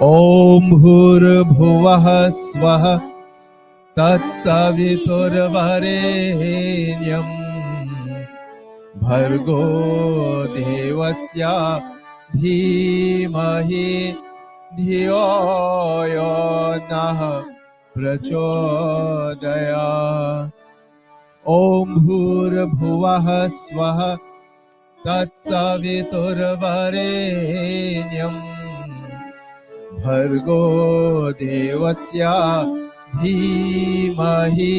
ॐ भूर्भुवः स्वः तत्सवितुर्वरेण्यं भर्गो देवस्य धीमहि धियो यो नः प्रचोदयात्। ॐ भूर्भुवः स्वः तत्सवितुर्वरेण्यं भर्गो देवस्य धीमहि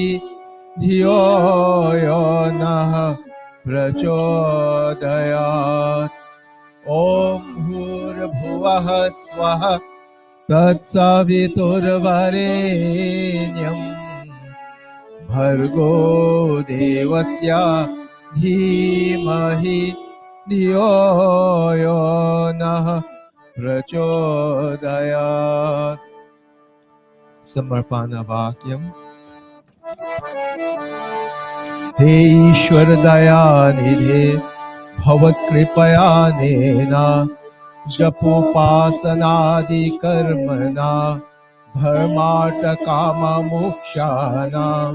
धियो यो नः प्रचोदयात्। ॐ भूर्भुवः स्वः तत्सवितुर्वरेण्यं भर्गो देवस्य धीमहि धियो यो नः प्रचोदयात्। समर्पण वाक्यम। हे ईश्वर दयानिधे भवत्कृपयानेन जपोपासनादि कर्मणा धर्मार्थकाममोक्षाणां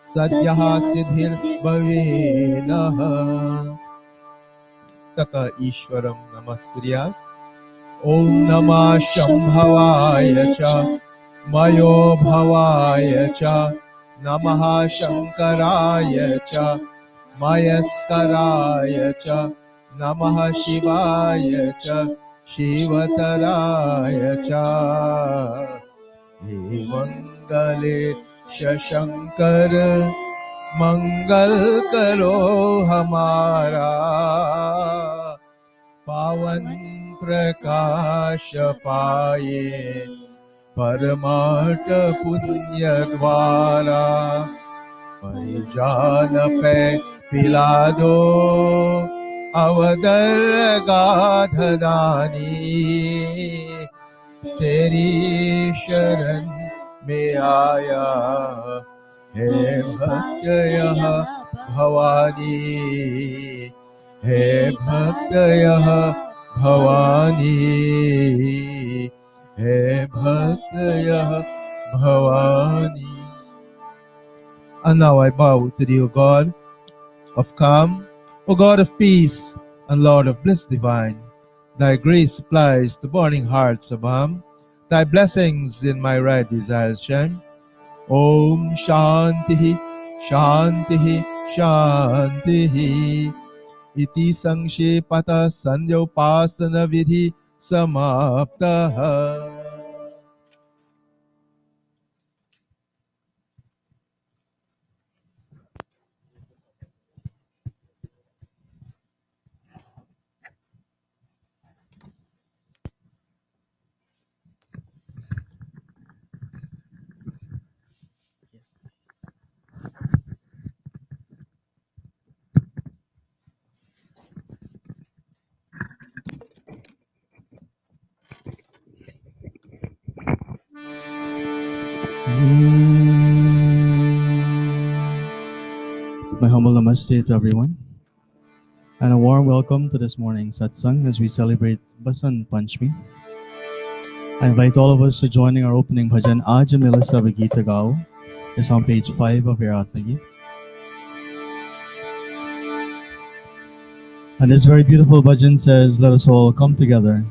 सद्यः सिद्धिर्भवेनः। ततः ईश्वरं नमस्कुर्यात्। ॐ नमः शम्भवाय च मयो भवाय च नमः शंकराय च मयस्कराय च नमः शिवाय च शिवतराय च। हे मंगले शंकर मंगल करो हमारा, पावन प्रकाश पाए परमार्थ पुण्य द्वारा। परिजान पे पिला दो अवदर गाधदानी, तेरी शरण में आया हे भक्त यह भवानी, हे भक्त यह भवानी, हे भक्त यह Bhavani. And now I bow to thee, O God of calm, O God of peace, and Lord of bliss divine. Thy grace supplies the burning hearts of harm. Thy blessings in my right desires shine. Om Shanti, Shanti, Shanti. Iti Sanshepata Sanyopasana Vidhi Samaptaha. My humble namaste to everyone, and a warm welcome to this morning's satsang as we celebrate Basant Panchami. I invite all of us to joining our opening bhajan Aaj Mila Sab Geet Gao. It's on page 5 of your Atma Geet. And this very beautiful bhajan says, let us all come together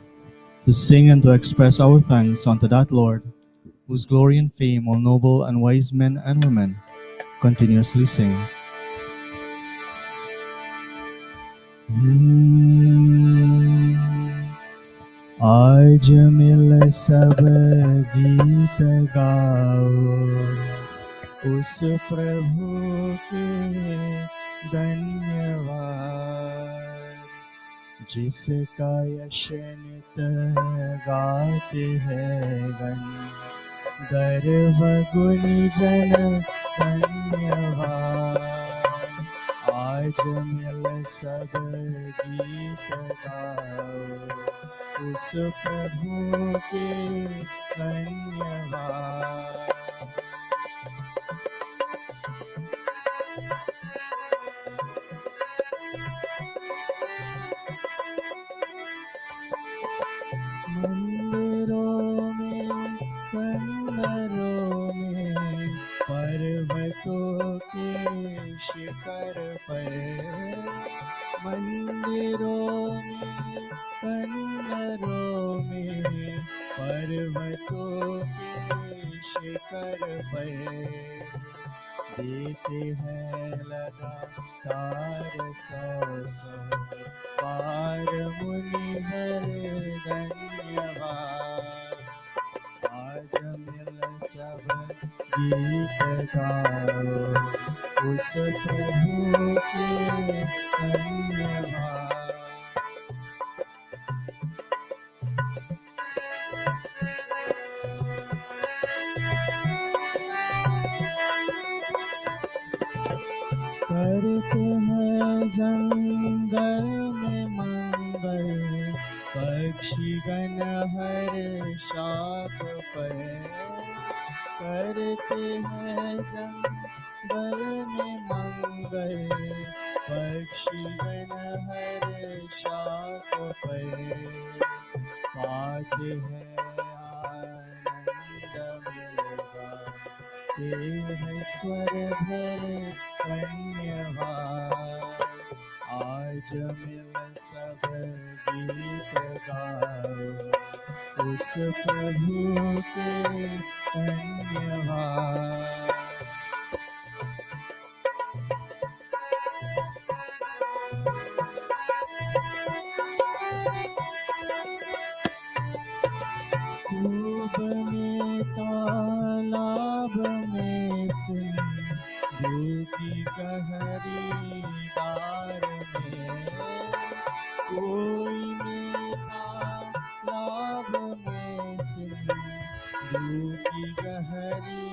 to sing and to express our thanks unto that Lord, whose glory and fame all noble and wise men and women continuously sing. आज मिल सब गीत गाओ, उस प्रभु के धन्यवाद, जिसका यश नित गाते हैं गण, गर्व गुणी जन धन्यवाद। आज मिल सब गीत गाओ, उस प्रभु के धन्यवाद। मंदिरों में पर्वतों के शिखर पर देते हैं लगातार सौ सौ बार मुनिवर धन्यवाद। आज मिल सब गीत गाओ उस प्रभु के धन्यवाद। करते हैं जंगल में मंगल पक्षी गण हर शाख पर। करते हैं जंगल में मंगल पक्षी गण हर शाख पर। पाते हैं आनंद मिलगा तेरे स्वर भरे धन्यवाद। आज मिल सब गीत गाओ उस प्रभु के धन्यवाद। खूब में तालाब में सिंधु की गहरी धार में। कोई में तालाब में सिंधु की गहरी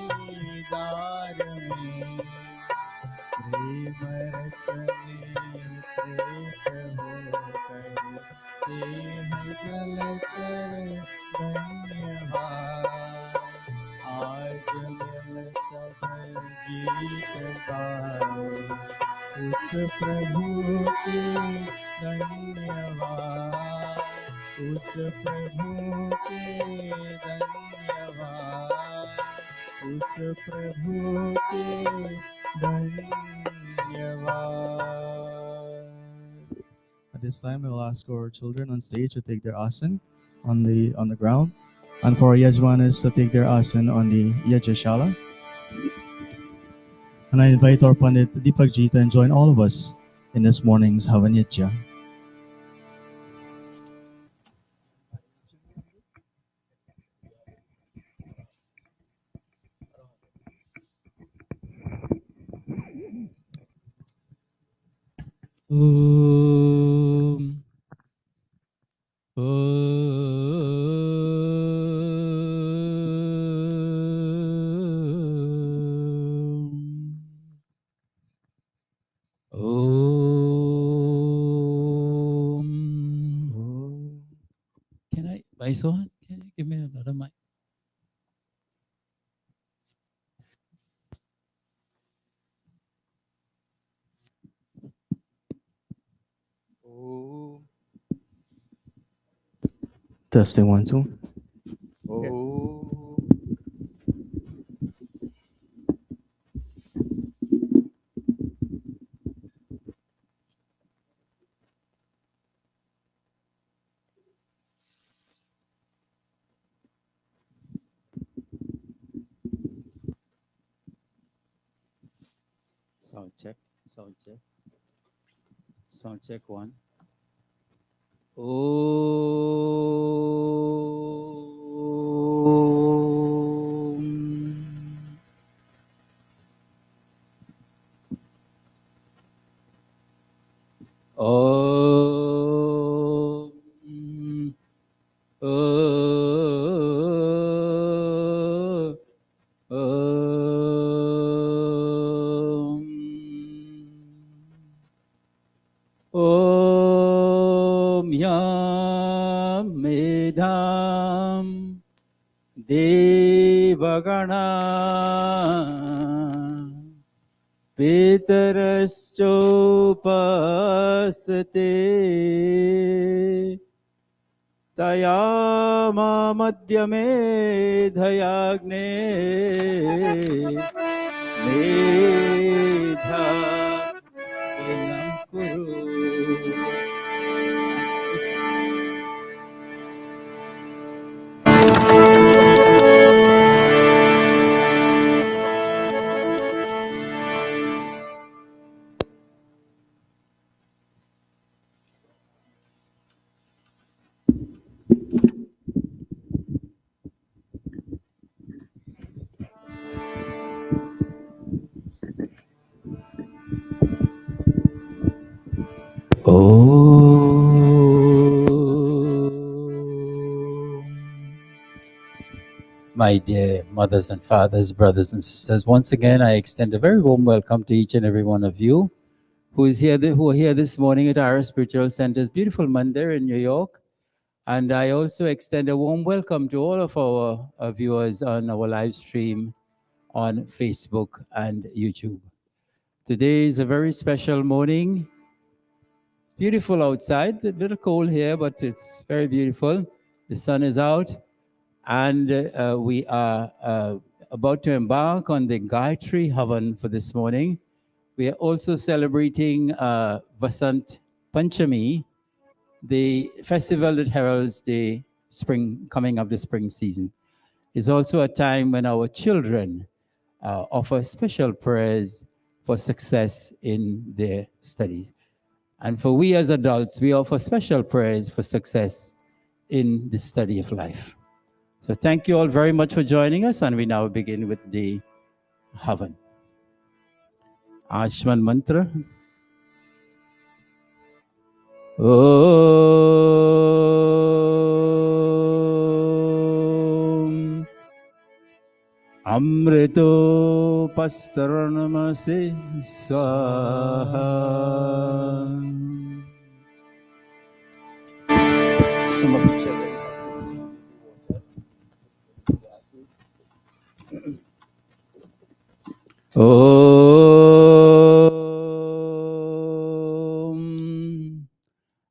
धार में। प्रेम रस में प्रेत होकर ते हैं जलचर धन्यवाद। आज मिल सब गीत गाओ उस प्रभु के धन्यवाद। उस प्रभु के धन्यवाद। उस प्रभु के धन्यवाद। At this time, we will ask our children on stage to take their asan on the ground, and for our yajmanas to take their asan on the yajashala. And I invite our Pandit Deepak Ji to join all of us in this morning's Havanitya. Om. Can I, Baisohan, can you give me another mic? Testing 1 2. Sound check, sound check. Sound check 1. Om Yam Medham Devagana Pitaraschopaste Tayama Madhyame Dhayagne Medha Elam Kuru. My dear mothers and fathers, brothers and sisters, once again I extend a very warm welcome to each and every one of you who are here this morning at Arya Spiritual Center's beautiful Mandir in New York. And I also extend a warm welcome to all of our viewers on our live stream on Facebook and YouTube. Today is a very special morning. It's beautiful outside, a little cold here, but it's very beautiful. The sun is out, and we are about to embark on the Gayatri Havan for this morning. We are also celebrating Vasant Panchami, the festival that heralds the spring, coming of the spring season. It's also a time when our children offer special prayers for success in their studies. And for we as adults, we offer special prayers for success in the study of life. So thank you all very much for joining us, and we now begin with the Havan. Ashman Mantra. Om Amrito Pastaranamase Swaha. Some of the children. Om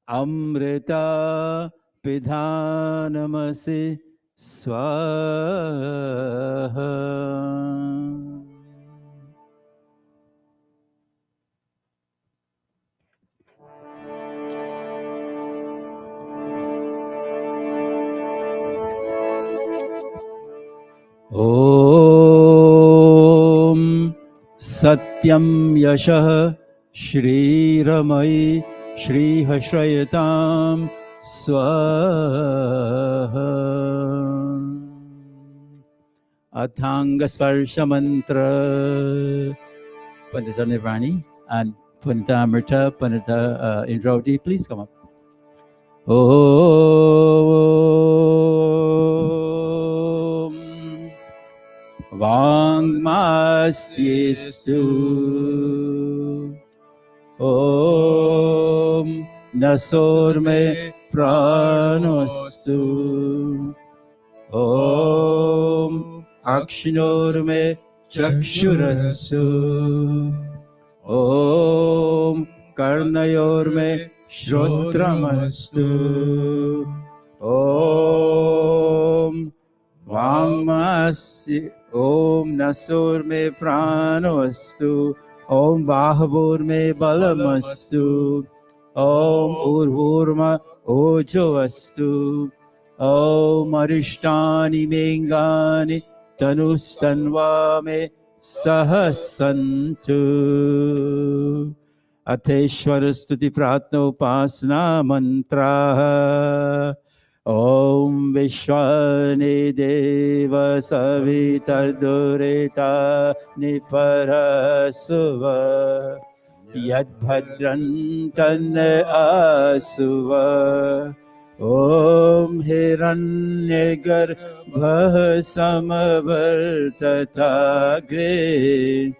Amrita Pidhanamase Swaha. Om Satyam Yashah Shri Ramai Shri Hashrayatam Swaha. Athanga Sparsha Mantra. Pandita Nirvani and Pandita Amrita, Pandita Indraudi, please come up. Om Vangmasyesu. Om Nasorme Pranostu. Om Akshinorme Chakshurastu. Om Karnayorme Shrotramastu. Om Vangmasyesu. Om Nasur me pranostu. Om Bahavur me balamastu. Om Urvurma ojovastu. Om Arishtani Mengani Tanustanva me sahasantu. Ateshwara Stuti Pratna Upasana Mantra. Om Vishwani Deva Savita Durita Niparasuva Yadbhadran Tanne Asuva. Om Hiranyagar Samavartatagre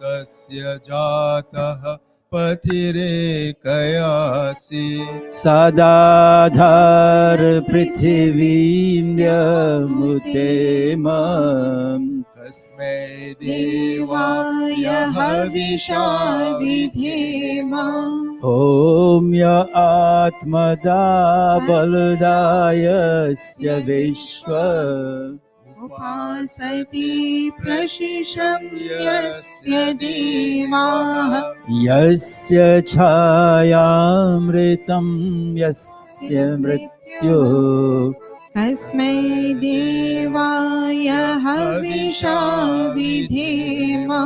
Bhutasya Jataha Patire Kayasi Sadadhar Prithivim Yamutemam Kasme Devaya Havisha Vidhema Om Ya Atmada Baladayasya Vishwa Upasati Prashisham Yasya Deva Yasya Chayamritam Yasya Mrityu Kasmai Devaya Havisha Vidhema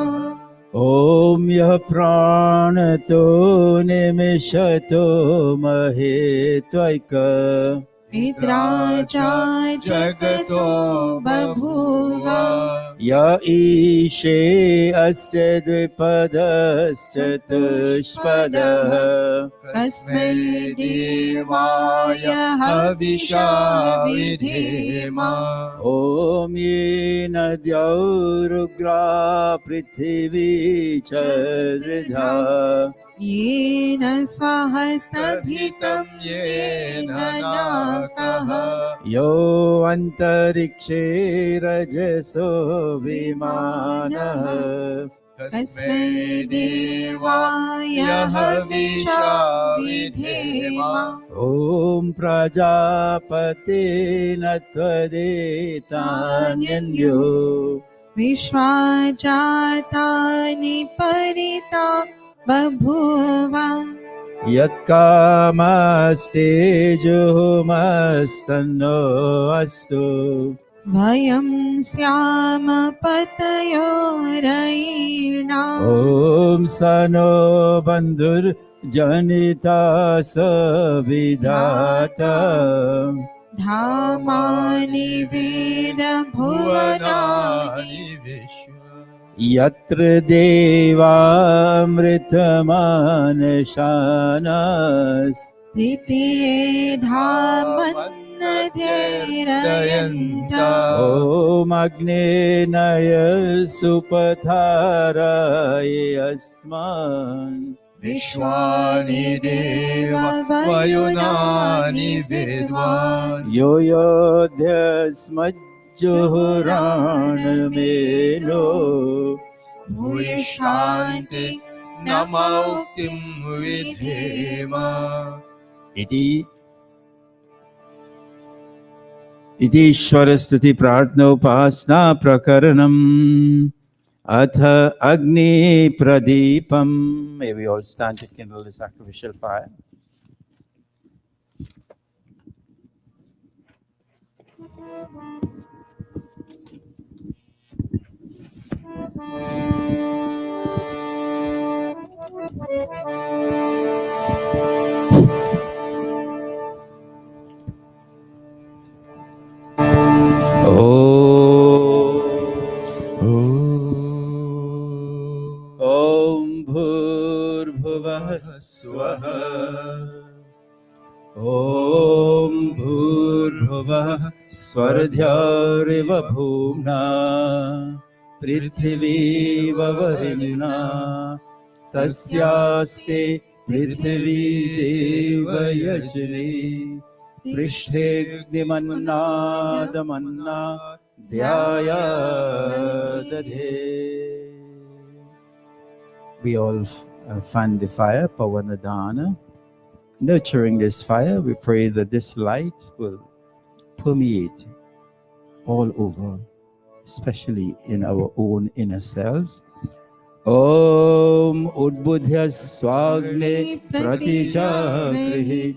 Om Yah Pranato Nimishato Mahitvaika Mitracha Jagato Babhuva Ya ishe asya dvipadaschatuspadah Tasmai devaya havisha vidhema. Om yena dyarugra prithvi chadridha Yena sahasnabhitam yena nakaha. Yo antarikshe rajaso vimanah Tasmai devaya havisha vidhema. Om prajapate natvadetanyanyo Vishvajatani parita babhuva. Yatkamaste juhumastanno astu Vayam syama patayorayina. Om sano bandhur janita savidhata Dhamani veda bhuvanani. Yatra deva amritamanashanas Tritiye dhamanadhyayanta. Om Agne Naya Supatharaya Asman Vishwani Deva Vayunani Vidvan Yo Yodhyasmajjuhuran Melo Bhuyashanti Namauktim Vidhema Iti Ishwarastuti Prarthna Upasna Prakaranam Atha Agni Pradipam. May we all stand to kindle the sacrificial fire. Om Bhurbhuvah Swaha Om Bhurbhuvah Swardhyariva Bhumna Prithvi Vavarina Tasyaste Prithvi Devayajni Prishtagnimanna Dhyayadadhe. We all fan the fire, Pavanadana. Nurturing this fire, we pray that this light will permeate all over, especially in our own inner selves. Om Udbudhya Swagne Pratichakrihi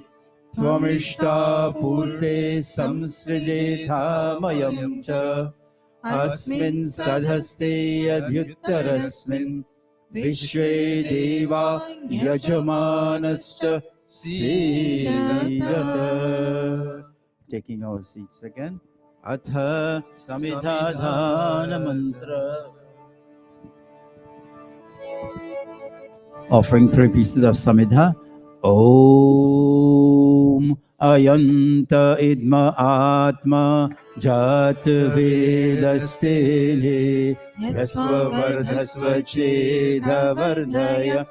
Tvamishta Purte Samsrijetha Mayam Cha Asmin Sadhaste Adhyuttarasmin Vishwe Deva Yajamanasya Sidata. Taking our seats again. Atha Samidhadhana Mantra. Offering 3 pieces of Samidha. Om Ayanta Idma Atma Jat Vedastele Yasva Vardhasva Cheda Vardhaya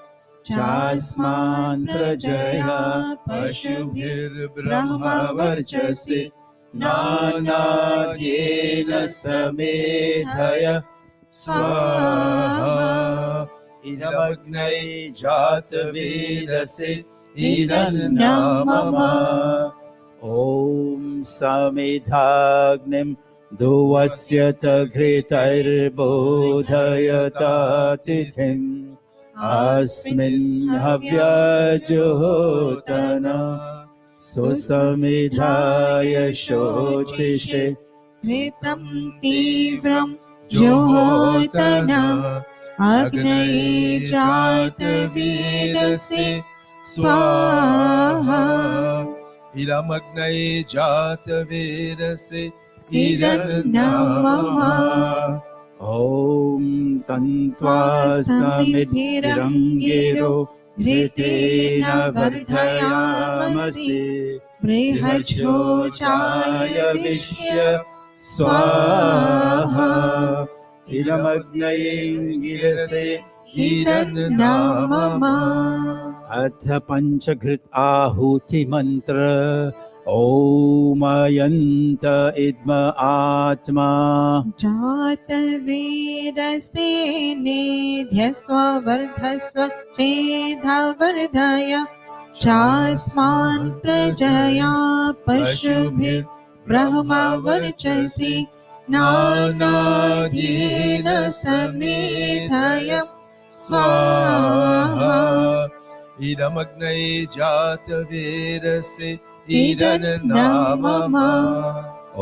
Chasman Prajaya Pashubhir Brahma Varchasi Nanadyena Samedhaya Swaha Idamagnai Jata Vedase Idanamama Om Samidhagnim Duvasyata Gretair Bodhayata Tithim Asmin Havya Johotana Susamidhaya Shotishe Kritam tivram johotana. Agnaye jata vedase swaha. Idamagnai Jata Vedase Idanamama. ॐ तन्त्वा समिद्भिरङ्गिरो घृतेन वर्धयामसि बृहच्छोषाय विश्य स्वाहा इदमग्नयेङ्गिरसे इदन्नामम अथ पञ्चघृत आहुतिमन्त्र ओमयन्त इद्म आत्मा जातवेदस्ते नेध्यस्व वर्धस्व मेधावर्धय चास्मान् प्रजया पशुभिर्ब्रह्मवर्चसि नानाद्येन समेधय स्वाहा इदमग्नये जातवेदसे इदन्नामम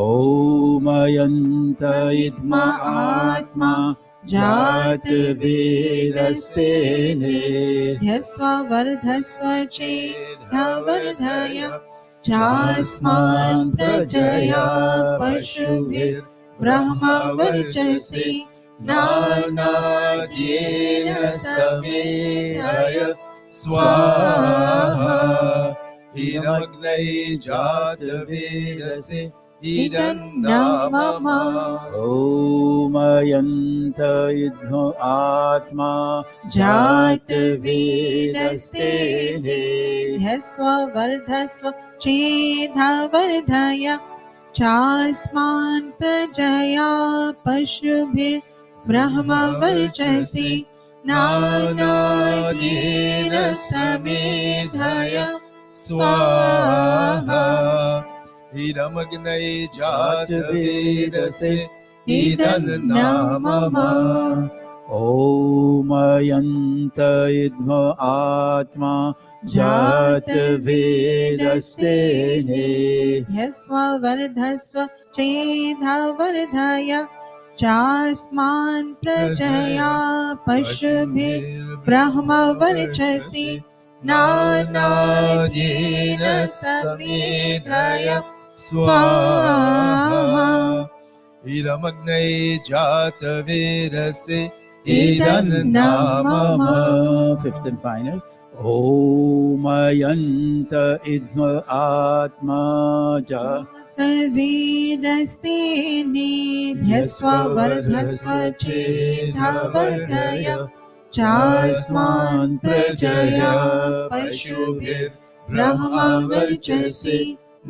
ओमयन्त इद्म आत्मा जातवेदस्तेने ध्यस्व वर्धस्व चेधावर्धय चास्मान् प्रजया पशुभिर्ब्रह्मवर्चसि नानाद्येन समेधय स्वाहा इदमग्नये जातवेदसे इदन्नामम ओमयन्त इद्म आत्मा जातवेदस्तेने ध्यस्व वर्धस्व चेधावर्धय चास्मान् प्रजया पशुभिर्ब्रह्मवर्चसि नानाद्येन समेधय स्वाहा इदमग्नये जातवेदसे इदन्नामम ओमयन्त इद्म आत्मा जातवेदस्तेने ध्यस्व वर्धस्व चेधावर्धय चास्मान् प्रजया पशुभिर्ब्रह्मवर्चसि नानाद्येन समेधय स्वाहा इदमग्नये जातवेदसे इदन्नामम Fifth and final. ओमयन्त इद्म आत्मा वेदस्ते निध्यस्व वर्धस्व चेधावर्धय चास्मान् प्रजया पशुभिर्ब्रह्मवर्चसि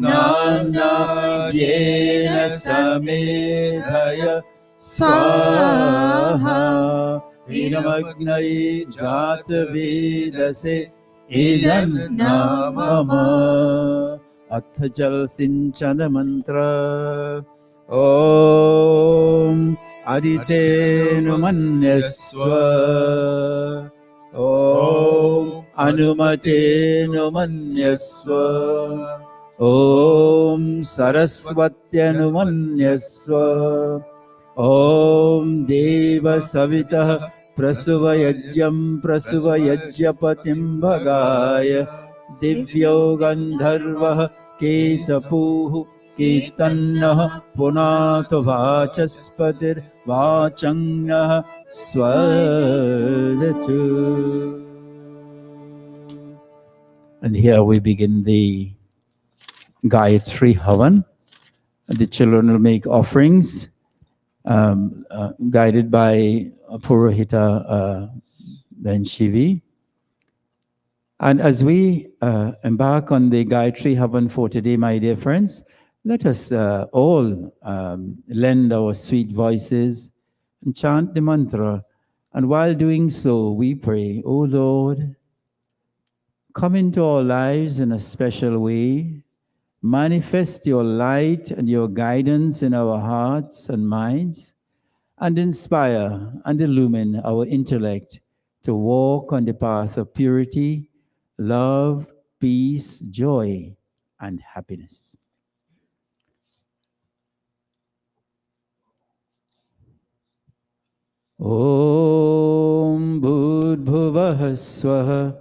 नानाद्येन समेधय स्वाहा इदमग्नये जातवेदसे इदन्नामम अथ जल सिंचन मंत्र ओम अदितेनुमन्यस्व ओम अनुमतेनुमन्यस्व ओम सरस्वत्यनुमन्यस्व ओम देव सवितः प्रसुवयज्ञं प्रसुवयज्ञपतिं भगाय दिव्यो गन्धर्वः केतपुः कीर्तन्नः पुनातो वाचस्पतिर्वाचङ्नः स्वरतु. And here we begin the Gayatri Havan. The children will make offerings guided by Purohita Ben Shivi. And as we embark on the Gayatri Havan for today, my dear friends, let us all lend our sweet voices and chant the mantra. And while doing so, we pray, O Lord, come into our lives in a special way. Manifest your light and your guidance in our hearts and minds, and inspire and illumine our intellect to walk on the path of purity, love, peace, joy, and happiness. Om Bhudbhuvah Swaha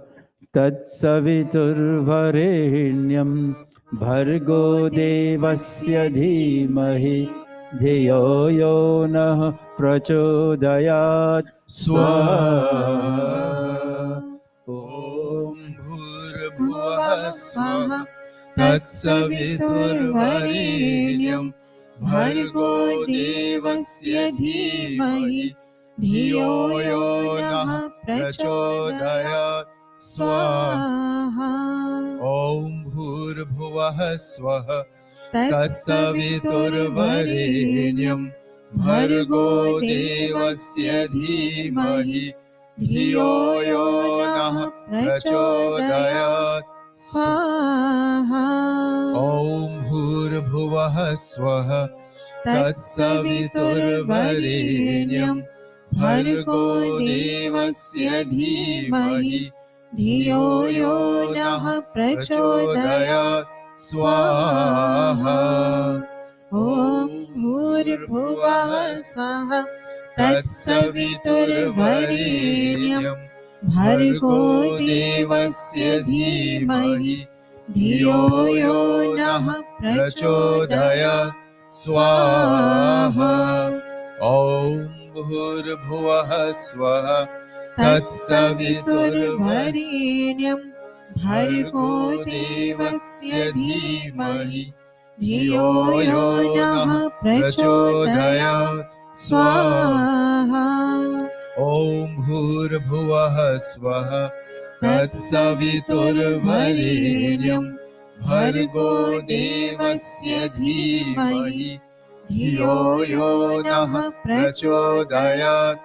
Tatsaviturvarenyam Bhargo Devasya Dhimahi धियो यो नः प्रचोदयात् स्वाहा ॐ भूर्भुवः स्वः तत्सवितुर्वरेण्यं भर्गो देवस्य धीमहि धियो यो नः प्रचोदयात् स्वाहा ॐ भूर्भुवः स्वः तत्सवितुर्वरेण्यं भर्गो देवस्य धीमहि धियो यो नः प्रचोदयात् स्वाहा ॐ भूर्भुवः स्वः तत्सवितुर्वरेण्यं भर्गो देवस्य धीमहि धियो यो नः प्रचोदयात् स्वाहा ॐ भूर्भुवः स्वः तत्सवितुर्वरेण्यं भर्गो देवस्य धीमहि धियो यो नः प्रचोदयात् स्वाहा ॐ भूर्भुवः स्वः तत्सवितुर्वरेण्यं भर्गो देवस्य धीमहि धियो यो नः प्रचोदयात् स्वाहा ॐ भूर्भुवः स्वः तत्सवितुर्वरेण्यं भर्गो देवस्य धीमहि धियो यो नः प्रचोदयात्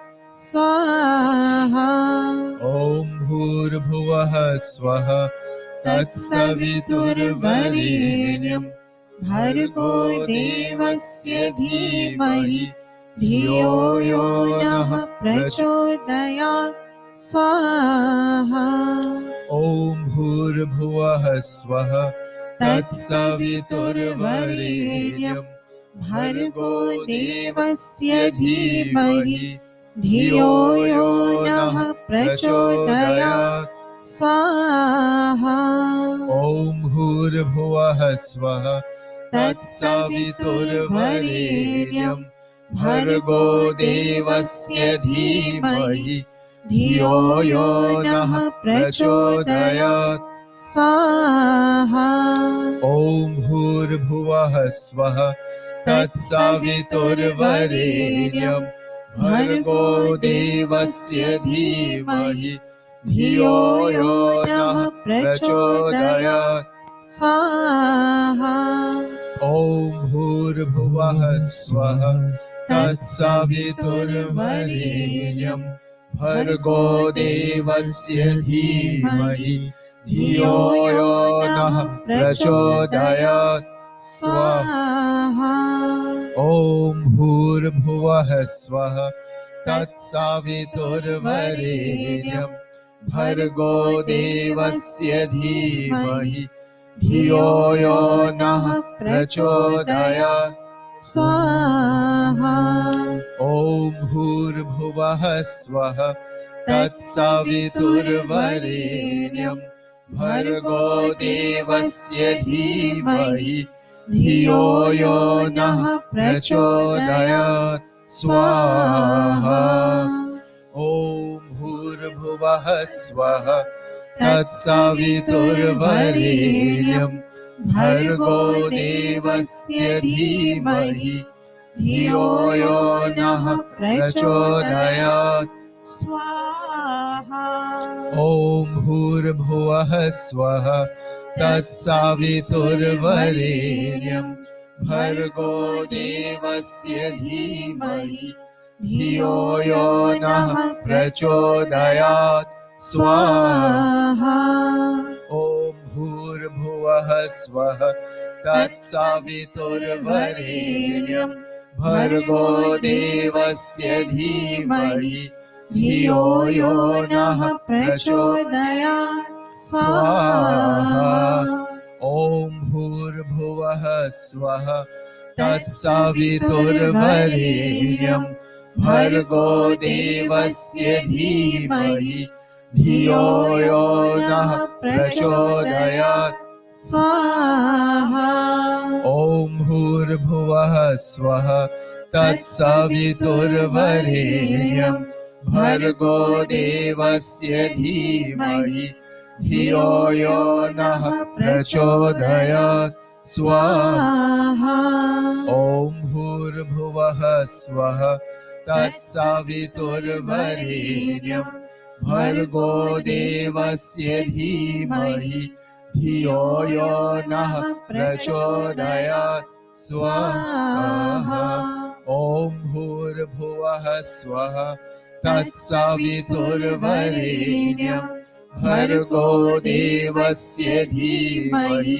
स्वाहा ॐ भूर्भुवः स्वः तत्सवितुर्वरेण्यं भर्गो देवस्य धीमहि धियो यो नः प्रचोदयात् स्वाहा ॐ भूर्भुवः स्वः तत्सवितुर्वरेण्यं भर्गो देवस्य धीमहि धियो यो नः प्रचोदयात् स्वाहा ॐ भूर्भुवः स्वः तत्सवितुर्वरेण्यं भर्गो देवस्य धीमहि धियो यो नः प्रचोदयात् स्वाहा ॐ भूर्भुवः स्वः तत्सवितुर्वरेण्यं भर्गो देवस्य धीमहि धियो यो नः प्रचोदयात् स्वाहा ॐ भूर्भुवः स्वः तत्सवितुर्वरेण्यं भर्गो देवस्य धीमहि धियो यो नः प्रचोदयात् स्वाहा ॐ भूर्भुवः स्वः तत्सवितुर्वरेण्यं भर्गो देवस्य धीमहि धियो यो नः प्रचोदयात् स्वाहा ॐ भूर्भुवः स्वः तत्सवितुर्वरेण्यं भर्गो देवस्य धीमहि धियो यो नः प्रचोदयात् स्वाहा ॐ भूर्भुवः स्वः तत्सवितुर्वरेण्यं भर्गो देवस्य धीमहि धियो यो नः प्रचोदयात् स्वाहा ॐ भूर्भुवः स्वः तत्सवितुर्वरेण्यं भर्गो देवस्य धीमहि धियो यो नः प्रचोदयात् स्वाहा ॐ भूर्भुवः स्वः तत्सवितुर्वरेण्यं भर्गो देवस्य धीमहि धियो यो नः प्रचोदयात् स्वाहा ॐ भूर्भुवः स्वः तत्सवितुर्वरेण्यं भर्गो देवस्य धीमहि धियो यो नः प्रचोदयात् स्वाहा ॐ ॐ भूर्भुवः स्वः तत्सवितुर्वरेण्यं भर्गो देवस्य धीमहि धियो यो नः प्रचोदयात् स्वाहा ॐ भूर्भुवः स्वः तत्सवितुर्वरेण्यं भर्गो देवस्य धीमहि धियो यो नः प्रचोदयात् स्वाहा ॐ भूर्भुवः स्वः तत्सवितुर्वरेण्यं भर्गो देवस्य धीमहि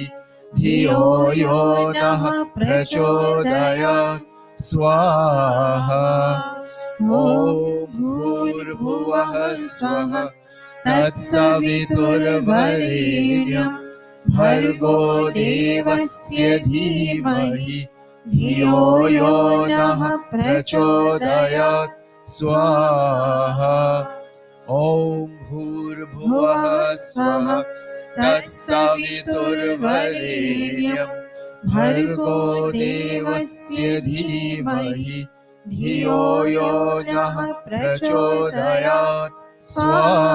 धियो यो नः प्रचोदयात् स्वाहा ॐ भूर्भुवः स्वः तत्सवितुर्वरेण्यं भर्गो देवस्य धीमहि धियो यो नः प्रचोदयात् स्वाहा ॐ भूर्भुवः स्वः तत्सवितुर्वरेण्यं भर्गो देवस्य धीमहि धियो यो नः प्रचोदयात् स्वाहा ॐ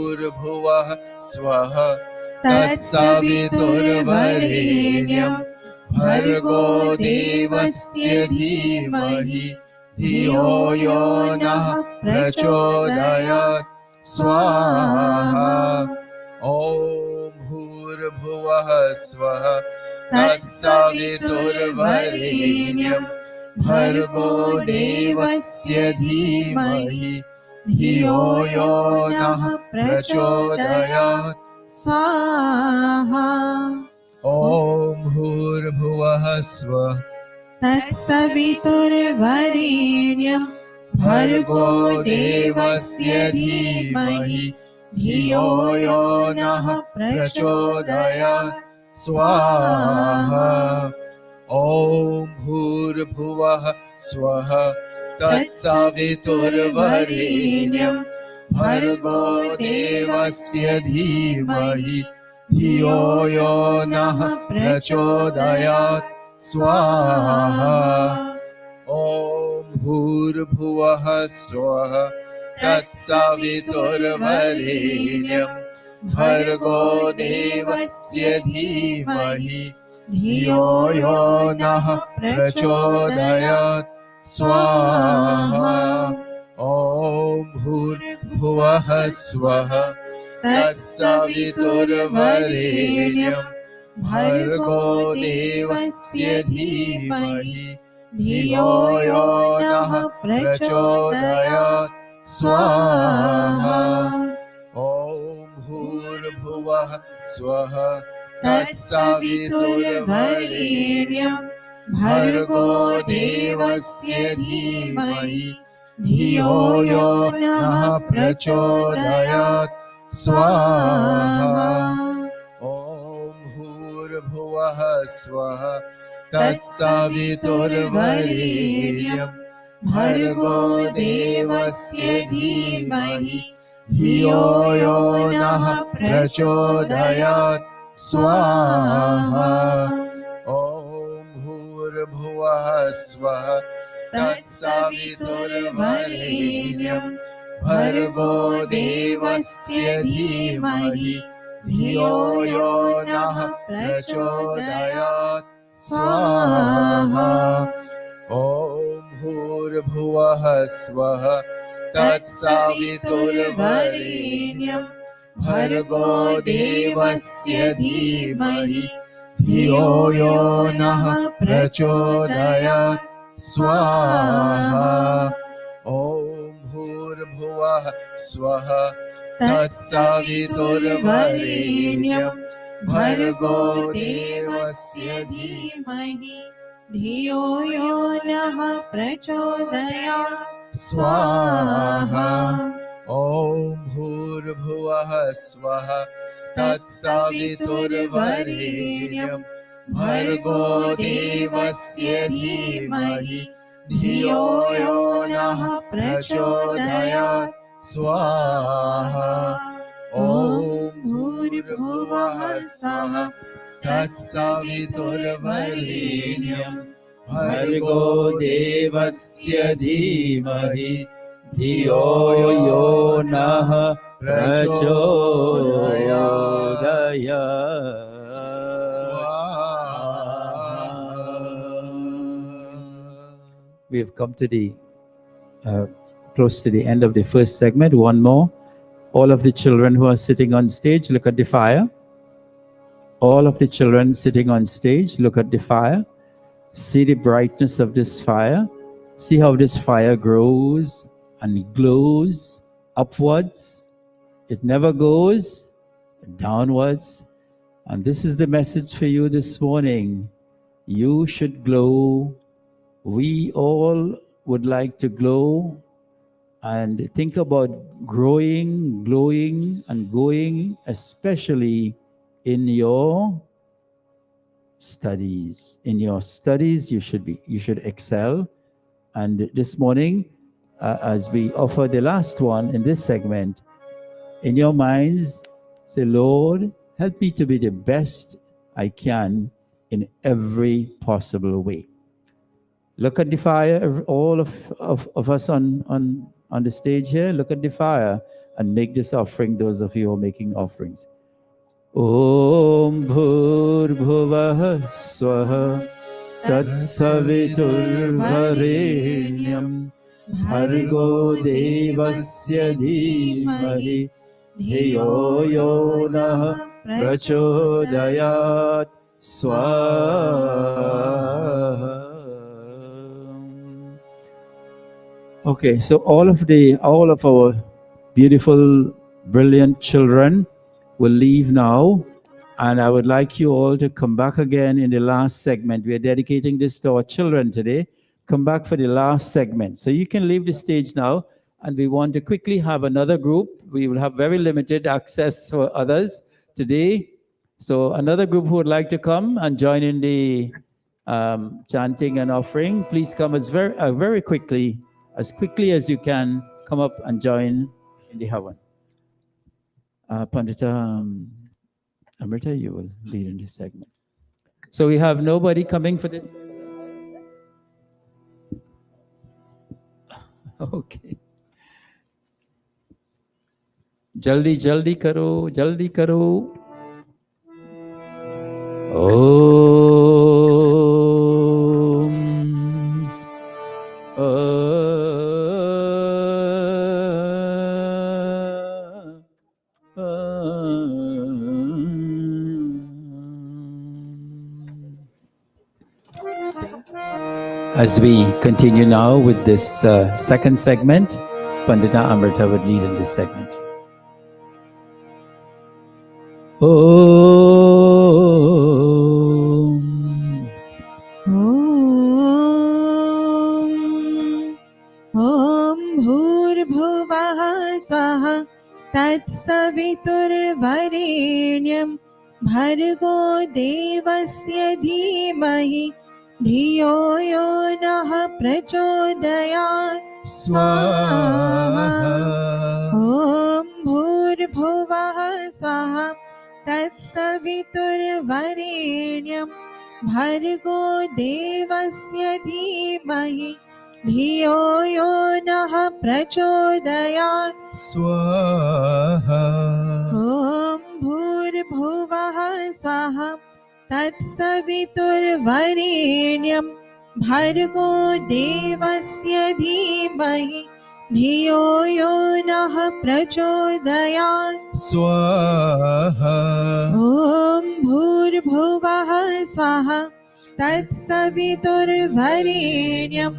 भूर्भुवः स्वः तत्सवितुर्वरेण्यं भर्गो देवस्य धीमहि धियो यो नः प्रचोदयात् स्वाहा ॐ भूर्भुवः स्वः तत्सवितुर्वरेण्यं भर्गो देवस्य धीमहि धियो यो नः प्रचोदयात् स्वाहा ॐ भूर्भुवः स्वः तत्सवितुर्वरेण्यं भर्गो देवस्य धीमहि धियो यो नः प्रचोदयात् स्वाहा ॐ भूर्भुवः स्वः तत्सवितुर्वरेण्यं भर्गो देवस्य धीमहि धियो यो नः प्रचोदयात् स्वाहा ॐ भूर्भुवः स्वः तत्सवितुर्वरेण्यं भर्गो देवस्य धीमहि धियो यो नः प्रचोदयात् स्वाहा ॐ भूर्भुवः स्वः तत्सवितुर्वरेण्यं भर्गो देवस्य धीमहि धियो यो नः प्रचोदयात् स्वाहा ॐ भूर्भुवः स्वः तत्सवितुर्वरेण्यं भर्गो देवस्य धीमहि धियो यो नः प्रचोदयात् स्वाहा ॐ भूर्भुवः स्वः तत्सवितुर्वरेण्यं भर्गो देवस्य धीमहि धियो यो नः प्रचोदयात् स्वाहा ॐ भूर्भुवः स्वः तत्सवितुर्वरेण्यं भर्गो देवस्य धीमहि धियो यो नः प्रचोदयात् स्वाहा ॐ भूर्भुवः स्वः तत्सवितुर्वरेण्यं भर्गो देवस्य धीमहि धियो यो नः प्रचोदयात् स्वाहा ॐ भूर्भुवः स्वः तत्सवितुर्वरेण्यं भर्गो देवस्य धीमहि धियो यो नः प्रचोदयात् स्वाहा ॐ भूर्भुवः स्वः तत्सवितुर्वरेण्यं भर्गो देवस्य धीमहि धियो यो नः प्रचोदयात् स्वाहा ॐ भूर्भुवः स्वः तत्सवितुर्वरेण्यं भर्गो देवस्य धीमहि धियो यो नः प्रचोदयात्. We have come to the close to the end of the first segment. One more. All of the children who are sitting on stage, look at the fire. All of the children sitting on stage, look at the fire. See the brightness of this fire. See how this fire grows and glows upwards. It never goes downwards. And this is the message for you this morning. You should glow. We all would like to glow. And think about growing, glowing, and going, especially in your studies. In your studies, you should excel. And this morning, as we offer the last one in this segment, in your minds, say, Lord, help me to be the best I can in every possible way. Look at the fire, all of us on the stage here. Look at the fire and make this offering, those of you who are making offerings. Om Bhur-bhuvah Swaha Tat Savitur-varenyam Bhargo Devasya Dhimahi Dhiyo Yo Nah Prachodayat Swaha. Okay, so all of our beautiful, brilliant children will leave now, and I would like you all to come back again in the last segment. We are dedicating this to our children today. Come back for the last segment. So you can leave the stage now, and we want to quickly have another group. We will have very limited access for others today. So another group who would like to come and join in the chanting and offering, please come very quickly as you can. Come up and join in the Havan. Pandita Amrita, you will lead in this segment. So we have nobody coming for this. Okay. Jaldi, jaldi karo, jaldi karo. As we continue now with this second segment, Pandita Amrita would lead in this segment. Om Bhur-bhuvah Swaha Tat Savitur-varenyam Bhargo Devasya Dhimahi Dhiyo Yo Nah Prachodayat Swaha. Om Bhur-bhuvah Swaha Tat Savitur-varenyam Bhargo Devasya Dhimahi Dhiyo Yo Nah Prachodayat Swaha. Om Bhur-bhuvah Swaha Tat Savitur-varenyam Bhargo Devasya Dhimahi Dhiyo Yo Nah Prachodayat Swaha. Om Bhur-bhuvah Swaha Tat Savitur-varenyam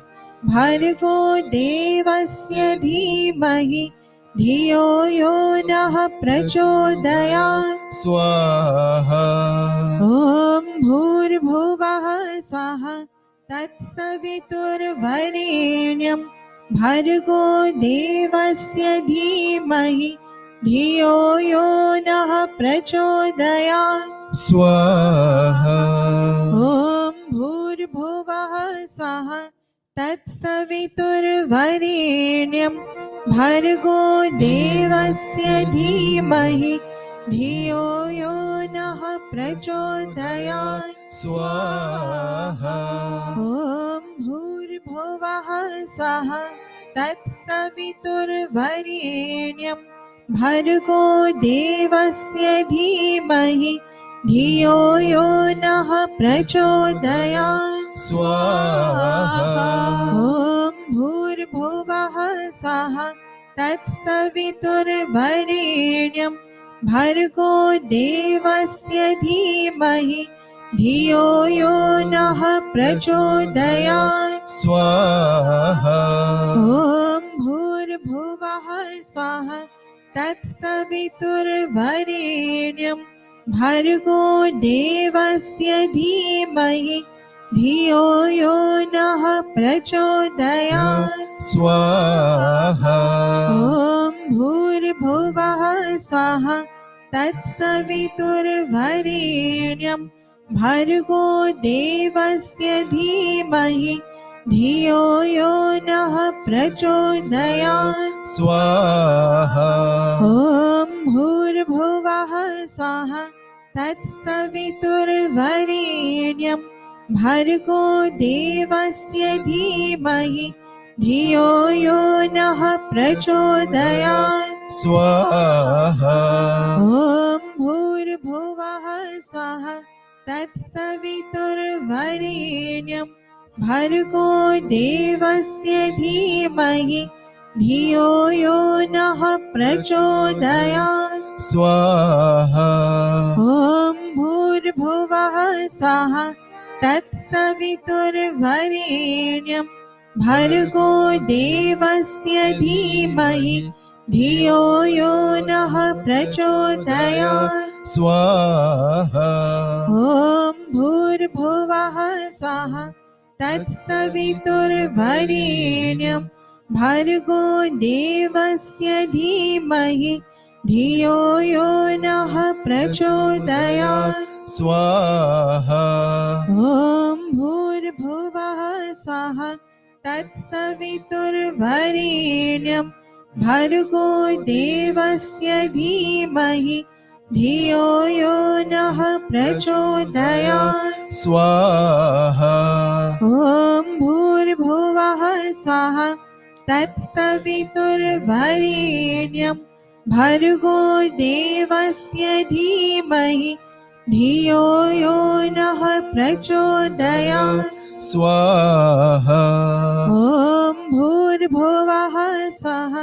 Bhargo Devasya Dhimahi Dhiyo Yo Nah Prachodayat Swaha. Om Bhur-bhuvah Swaha Tat Savitur-varenyam Bhargo Devasya Dhimahi Dhiyo Yo Nah Prachodayat Swaha. Om Bhur-bhuvah Swaha Tat Savitur-varenyam Bhargo Devasya Dhimahi धियो यो नः प्रचोदयात् स्वाहा ॐ भूर्भुवः स्वः तत्सवितुर्वरेण्यं भर्गो देवस्य धीमहि धियो यो नः प्रचोदयात् स्वाहा ॐ भूर्भुवः स्वः तत्सवितुर्वरेण्यं भर्गो देवस्य धीमहि धियो यो नः प्रचोदयात् स्वाहा ॐ भूर्भुवः स्वः तत्सवितुर्वरेण्यं भर्गो देवस्य धीमहि धियो यो नः प्रचोदयात् स्वाहा ॐ भूर्भुवः स्वः तत्सवितुर्वरेण्यं भर्गो देवस्य धीमहि धियो यो नः प्रचोदयात् स्वाहा ॐ भूर्भुवः स्वः तत्सवितुर्वरेण्यं भर्गो देवस्य धीमहि धियो यो नः प्रचोदयात् स्वाहा ॐ भूर्भुवः स्वः तत्सवितुर्वरेण्यं भर्गो देवस्य धीमहि धियो यो नः प्रचोदयात् स्वाहा ॐ भूर्भुवः स्वः तत्सवितुर्वरेण्यं भर्गो देवस्य धीमहि धियो यो नः प्रचोदयात् स्वाहा ॐ भूर्भुवः स्वः तत्सवितुर्वरेण्यं भर्गो देवस्य धीमहि धियो यो नः प्रचोदयात् स्वाहा ॐ भूर्भुवः स्वः तत्सवितुर्वरेण्यं भर्गो देवस्य धीमहि धियो यो नः प्रचोदयात् स्वाहा ॐ भूर्भुवः स्वः तत्सवितुर्वरेण्यं भर्गो देवस्य धीमहि धियो यो नः प्रचोदयात् स्वाहा ॐ भूर्भुवः स्वः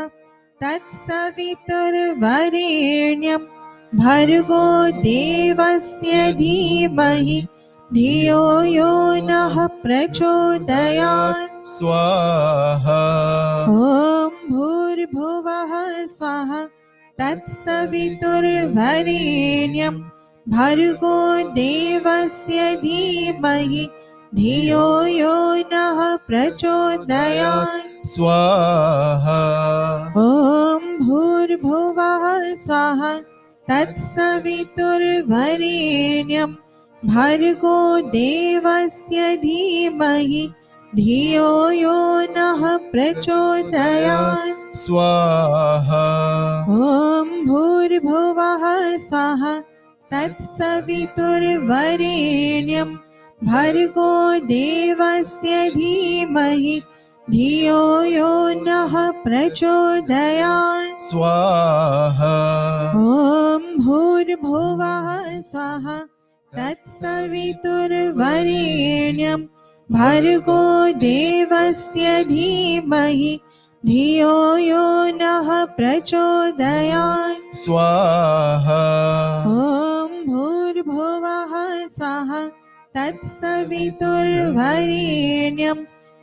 तत्सवितुर्वरेण्यं भर्गो देवस्य धीमहि धियो यो नः प्रचोदयात् स्वाहा ॐ भूर्भुवः स्वः तत्सवितुर्वरेण्यं भर्गो देवस्य धीमहि धियो यो नः प्रचोदयात् स्वाहा ॐ भूर्भुवः स्वः तत्सवितुर्वरेण्यं भर्गो देवस्य धीमहि धियो यो नः प्रचोदयात् स्वाहा ॐ भूर्भुवः स्वः तत्सवितुर्वरेण्यं भर्गो देवस्य धीमहि धियो यो नः प्रचोदयात् स्वाहा ॐ भूर्भुवः स्वः तत्सवितुर्वरेण्यं भर्गो देवस्य धीमहि धियो यो नः प्रचोदयात् स्वाहा ॐ भूर्भुवः स्वः तत्सवितुर्वरेण्यं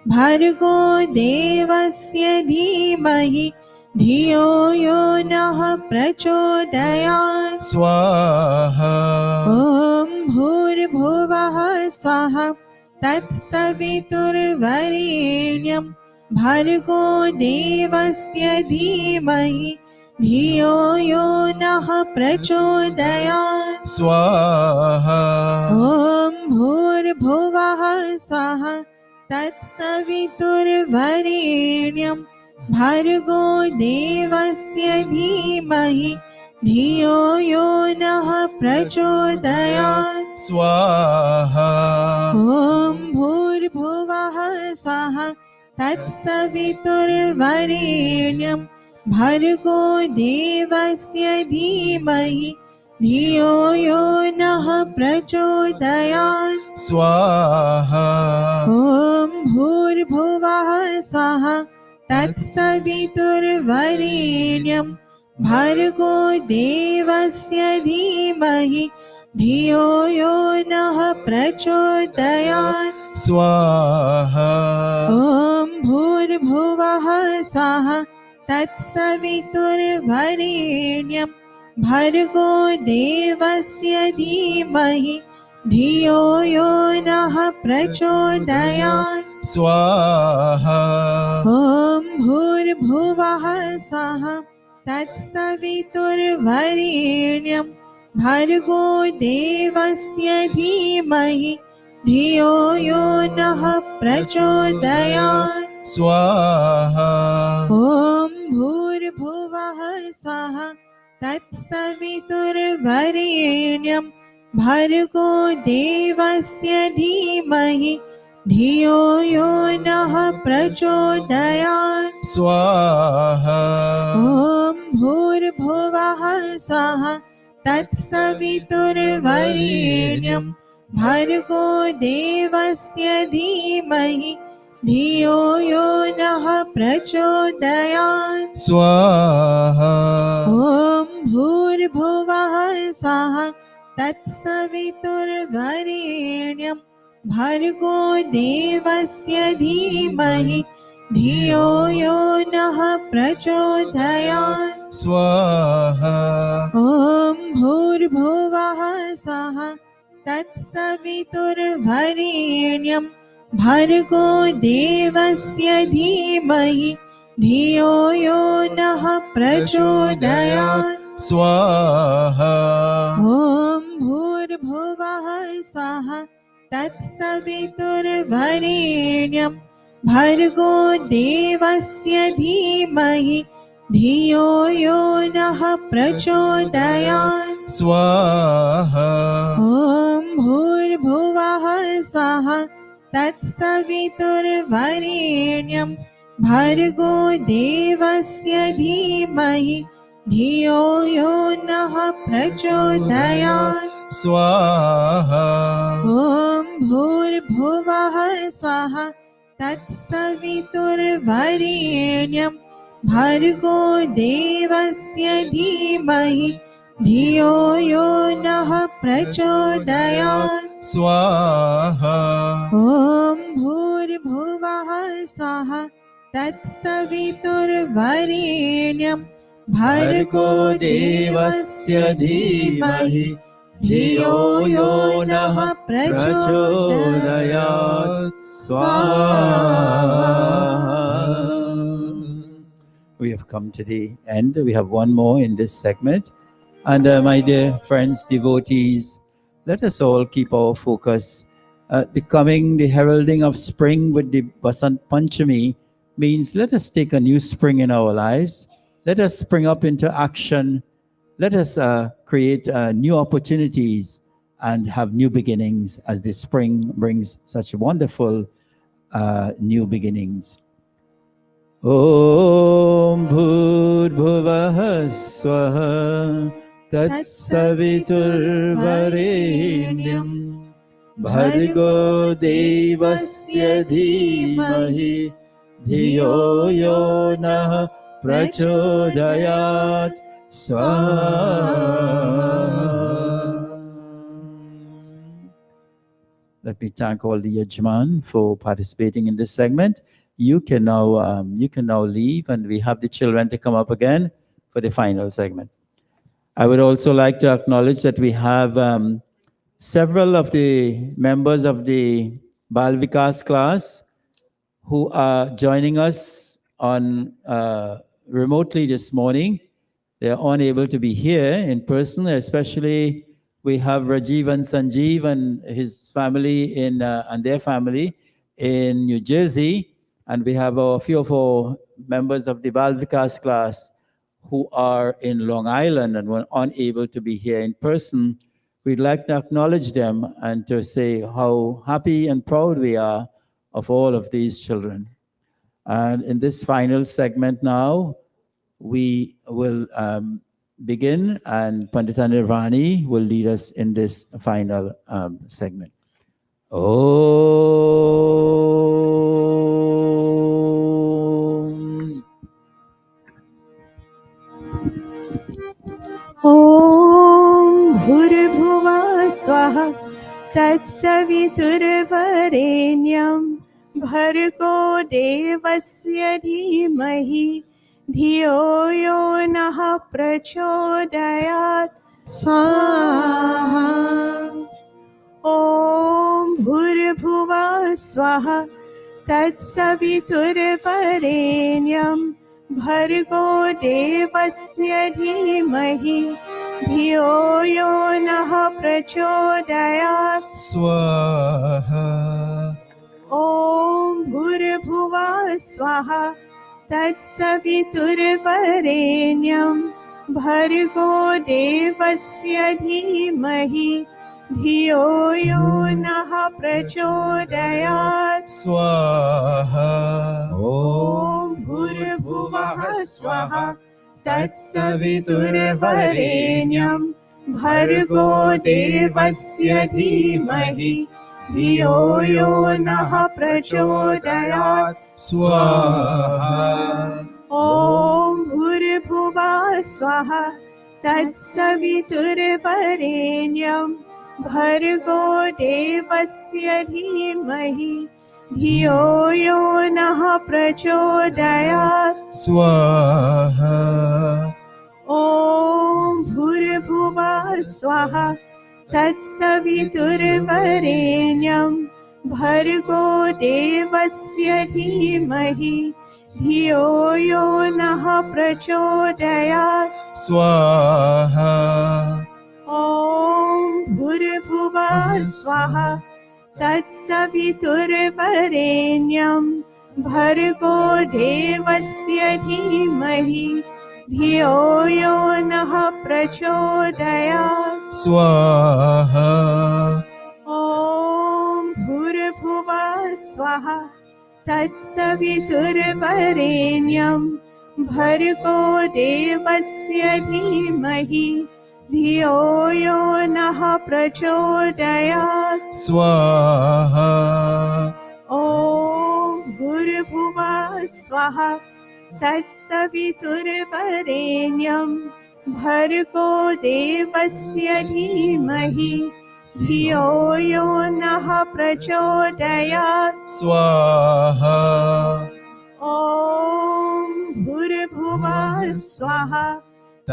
भर्गो देवस्य धीमहि धियो यो नः प्रचोदयात् स्वाहा ॐ भूर्भुवः स्वः तत्सवितुर्वरेण्यं भर्गो देवस्य धीमहि धियो यो नः प्रचोदयात् स्वाहा ॐ भूर्भुवः स्वः तत्सवितुर्वरेण्यं भर्गो देवस्य धीमहि धियो यो नः प्रचोदयात् स्वाहा ॐ भूर्भुवः स्वः तत्सवितुर्वरेण्यं भर्गो देवस्य धीमहि धियो यो नः प्रचोदयात् स्वाहा ॐ भूर्भुवः स्वः तत्सवितुर्वरेण्यं भर्गो देवस्य धीमहि धियो यो नः प्रचोदयात् स्वाहा ॐ भूर्भुवः स्वः तत्सवितुर्वरेण्यं भर्गो देवस्य धीमहि धियो यो नः प्रचोदयात् स्वाहा ॐ भूर्भुवः स्वः तत्सवितुर्वरेण्यं भर्गो देवस्य धीमहि धियो यो नः प्रचोदयात् स्वाहा ॐ भूर्भुवः स्वः तत्सवितुर्वरेण्यं भर्गो देवस्य धीमहि धियो यो नः प्रचोदयात् स्वाहा ॐ भूर्भुवः स्वः तत्सवितुर्वरेण्यं भर्गो देवस्य धीमहि धियो यो नः प्रचोदयात् स्वाहा ॐ भूर्भुवः स्वः तत्सवितुर्वरेण्यं भर्गो देवस्य धीमहि धियो यो नः प्रचोदयात् स्वाहा ॐ भूर्भुवः स्वः तत्सवितुर्वरेण्यं भर्गो देवस्य धीमहि धियो यो नः प्रचोदयात् स्वाहा ॐ भूर्भुवः स्वः तत्सवितुर्वरेण्यं भर्गो देवस्य धीमहि धियो यो नः प्रचोदयात् स्वाहा ॐ भूर्भुवः स्वः तत्सवितुर्वरेण्यं भर्गो देवस्य धीमहि धियो यो नः प्रचोदयात् स्वाहा ॐ भूर्भुवः स्वः तत्सवितुर्वरेण्यं भर्गो देवस्य धीमहि धियो यो नः प्रचोदयात् स्वाहा ॐ भूर्भुवः स्वः तत्सवितुर्वरेण्यं भर्गो देवस्य धीमहि धियो यो नः प्रचोदयात् स्वाहा. We have come to the end. We have one more in this segment. And my dear friends, devotees, let us all keep our focus. The heralding of spring with the Basant Panchami means let us take a new spring in our lives. Let us spring up into action. Let us create new opportunities and have new beginnings as the spring brings such wonderful new beginnings. Om Bhurбhuvah Swaha Tatsaviturvarenyam Bhargo Devasya Dhimahi Dhiyo Yo Nah Prachodayat Swaha. Let me thank all the Yajman for participating in this segment. You can now leave, and we have the children to come up again for the final segment. I would also like to acknowledge that we have several of the members of the Bal Vikas class who are joining us on remotely this morning. They are unable to be here in person, especially we have Rajiv and Sanjeev and his family and their family in New Jersey. And we have a few of our members of the Bal Vikas class who are in Long Island and were unable to be here in person, we'd like to acknowledge them and to say how happy and proud we are of all of these children. And in this final segment now, we will begin, and Pandita Nirvani will lead us in this final segment. Om. ॐ भूर्भुवः स्वः तत्सवितुर्वरेण्यं भर्गो देवस्य धीमहि धियो यो नः प्रचोदयात् स्वाहा ॐ भूर्भुवः स्वः तत्सवितुर्वरेण्यं भर्गो देवस्य धीमहि धियो यो नः प्रचोदयात् स्वाहा ॐ भूर्भुवः स्वः तत्सवितुर्वरेण्यं भर्गो देवस्य धीमहि धियो यो नः प्रचोदयात् स्वाहा ॐ भूर्भुवः स्वः तत्सवितुर्वरेण्यं भर्गो देवस्य धीमहि धियो यो नः प्रचोदयात् स्वाहा ॐ भूर्भुवः स्वः तत्सवितुर्वरेण्यं भर्गो देवस्य धीमहि धियो यो नः प्रचोदयात् स्वाहा ॐ भूर्भुवः स्वः तत्सवितुर्वरेण्यं भर्गो देवस्य धीमहि धियो यो नः प्रचोदयात् स्वाहा ॐ भूर्भुवः स्वः तत्सवितुर्वरेण्यं भर्गो देवस्य धीमहि धियो यो नः प्रचोदयात् स्वाहा ॐ भूर्भुवः स्वः तत्सवितुर्वरेण्यं भर्गो देवस्य धीमहि धियो यो नः प्रचोदयात् स्वाहा ॐ भूर्भुवः स्वः तत्सवितुर्वरेण्यं भर्गो देवस्य धीमहि धियो यो नः प्रचोदयात् स्वाहा ॐ भूर्भुवः स्वः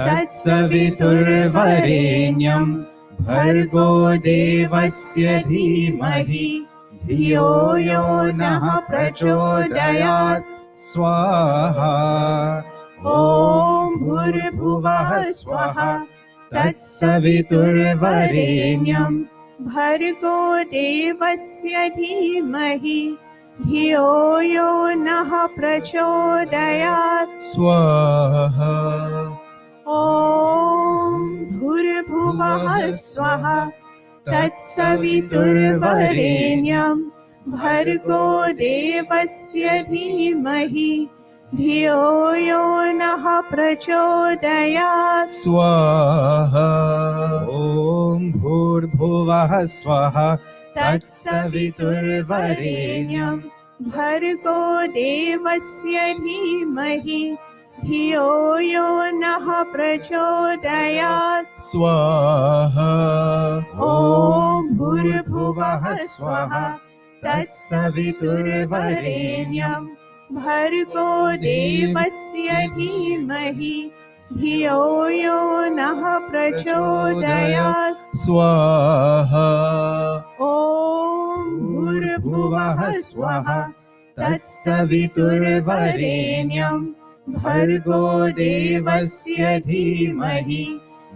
तत्सवितुर्वरेण्यं भर्गो देवस्य धीमहि धियो यो नः प्रचोदयात् स्वाहा ॐ भूर्भुवः स्वः तत्सवितुर्वरेण्यं भर्गो देवस्य धीमहि धियो यो नः प्रचोदयात् स्वाहा ॐ भूर्भुवः स्वः तत्सवितुर्वरेण्यं भर्गो देवस्य धीमहि धियो यो नः प्रचोदयात् स्वाहा ॐ भूर्भुवः स्वः तत्सवितुर्वरेण्यं भर्गो देवस्य धीमहि धियो यो नः प्रचोदयात् स्वाहा ॐ भूर्भुवः स्वः तत्सवितुर्वरेण्यं भर्गो देवस्य धीमहि धियो यो नः प्रचोदयात् स्वाहा ॐ भूर्भुवः स्वः तत्सवितुर्वरेण्यं भर्गो देवस्य धीमहि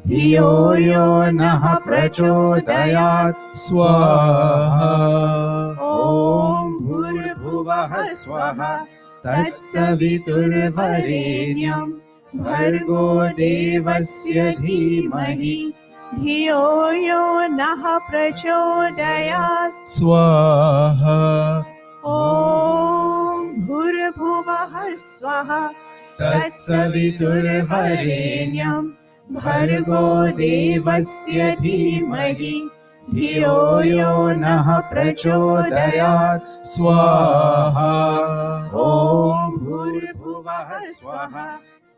धियो यो नः प्रचोदयात् स्वाहा ॐ भूर्भुवः स्वः तत्सवितुर्वरेण्यं भर्गो देवस्य धीमहि धियो यो नः प्रचोदयात् स्वाहा ॐ भूर्भुवः स्वः तत्सवितुर्वरेण्यं भर्गो देवस्य धीमहि धियो यो नः प्रचोदयात् स्वाहा ॐ भूर्भुवः स्वः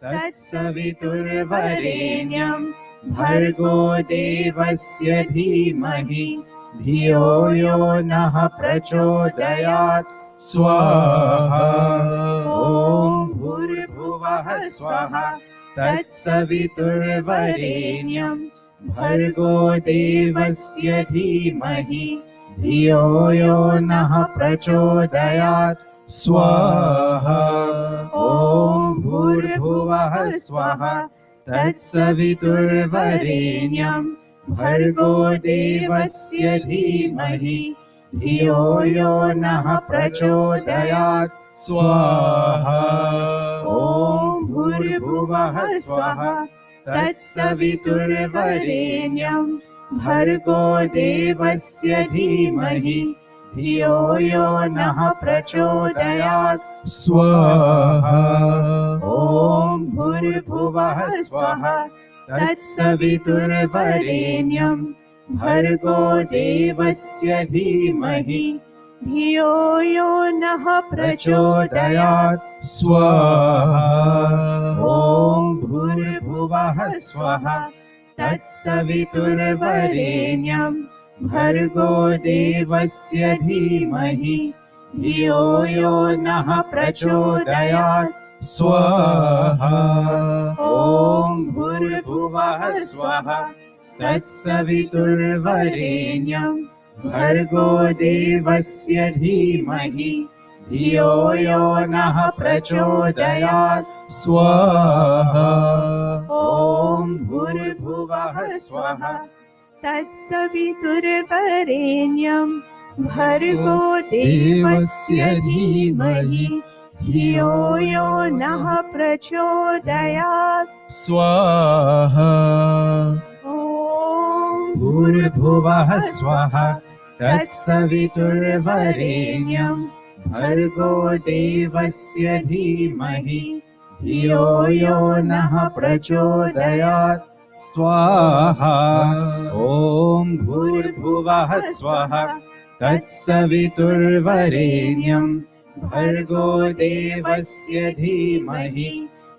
तत्सवितुर्वरेण्यं भर्गो देवस्य धीमहि धियो यो नः प्रचोदयात् स्वाहा ॐ भूर्भुवः स्वः तत्सवितुर्वरेण्यं भर्गो देवस्य धीमहि धियो यो नः प्रचोदयात् स्वाहा ॐ भूर्भुवः स्वः तत्सवितुर्वरेण्यं भर्गो देवस्य धीमहि धियो यो नः प्रचोदयात् स्वाहा ॐ भूर्भुवः स्वः तत्सवितुर्वरेण्यं भर्गो देवस्य धीमहि धियो यो नः प्रचोदयात् स्वाहा ॐ भूर्भुवः स्वः तत्सवितुर्वरेण्यं भर्गो देवस्य धीमहि धियो यो नः प्रचोदयात् स्वाहा ॐ भूर्भुवः स्वः तत्सवितुर्वरेण्यं भर्गो देवस्य धीमहि धियो यो नः प्रचोदयात् स्वाहा ॐ भूर्भुवः स्वः तत्सवितुर्वरेण्यं भर्गो देवस्य धीमहि धियो यो नः प्रचोदयात् स्वाहा ॐ भूर्भुवः स्वः तत्सवितुर्वरेण्यं भर्गो देवस्य धीमहि धियो यो नः प्रचोदयात् स्वाहा ॐ भूर्भुवः स्वः तत्सवितुर्वरेण्यं भर्गो देवस्य धीमहि धियो यो नः प्रचोदयात् स्वाहा ॐ भूर्भुवः स्वः तत्सवितुर्वरेण्यं भर्गो देवस्य धीमहि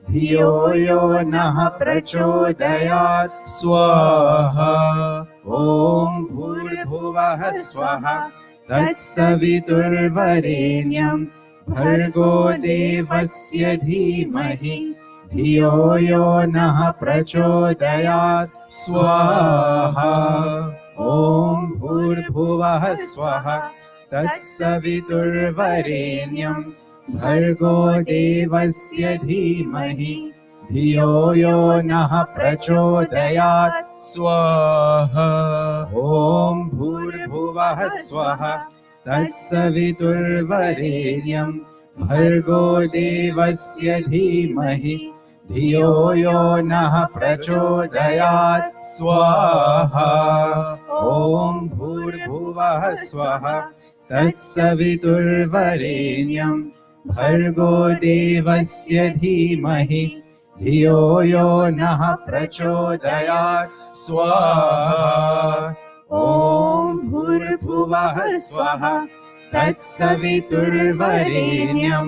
धियो यो नः प्रचोदयात् स्वाहा ॐ भूर्भुवः स्वः तत्सवितुर्वरेण्यं भर्गो देवस्य धीमहि धियो यो नः प्रचोदयात् स्वाहा ॐ भूर्भुवः स्वः तत्सवितुर्वरेण्यं भर्गो देवस्य धीमहि धियो यो नः प्रचोदयात् स्वाहा ॐ भूर्भुवः स्वः तत्सवितुर्वरेण्यं भर्गो देवस्य धीमहि धियो यो नः प्रचोदयात् स्वाहा ॐ भूर्भुवः स्वः तत्सवितुर्वरेण्यं भर्गो देवस्य धीमहि धियो यो नः प्रचोदयात् स्वाहा ॐ भूर्भुवः स्वः तत्सवितुर्वरेण्यं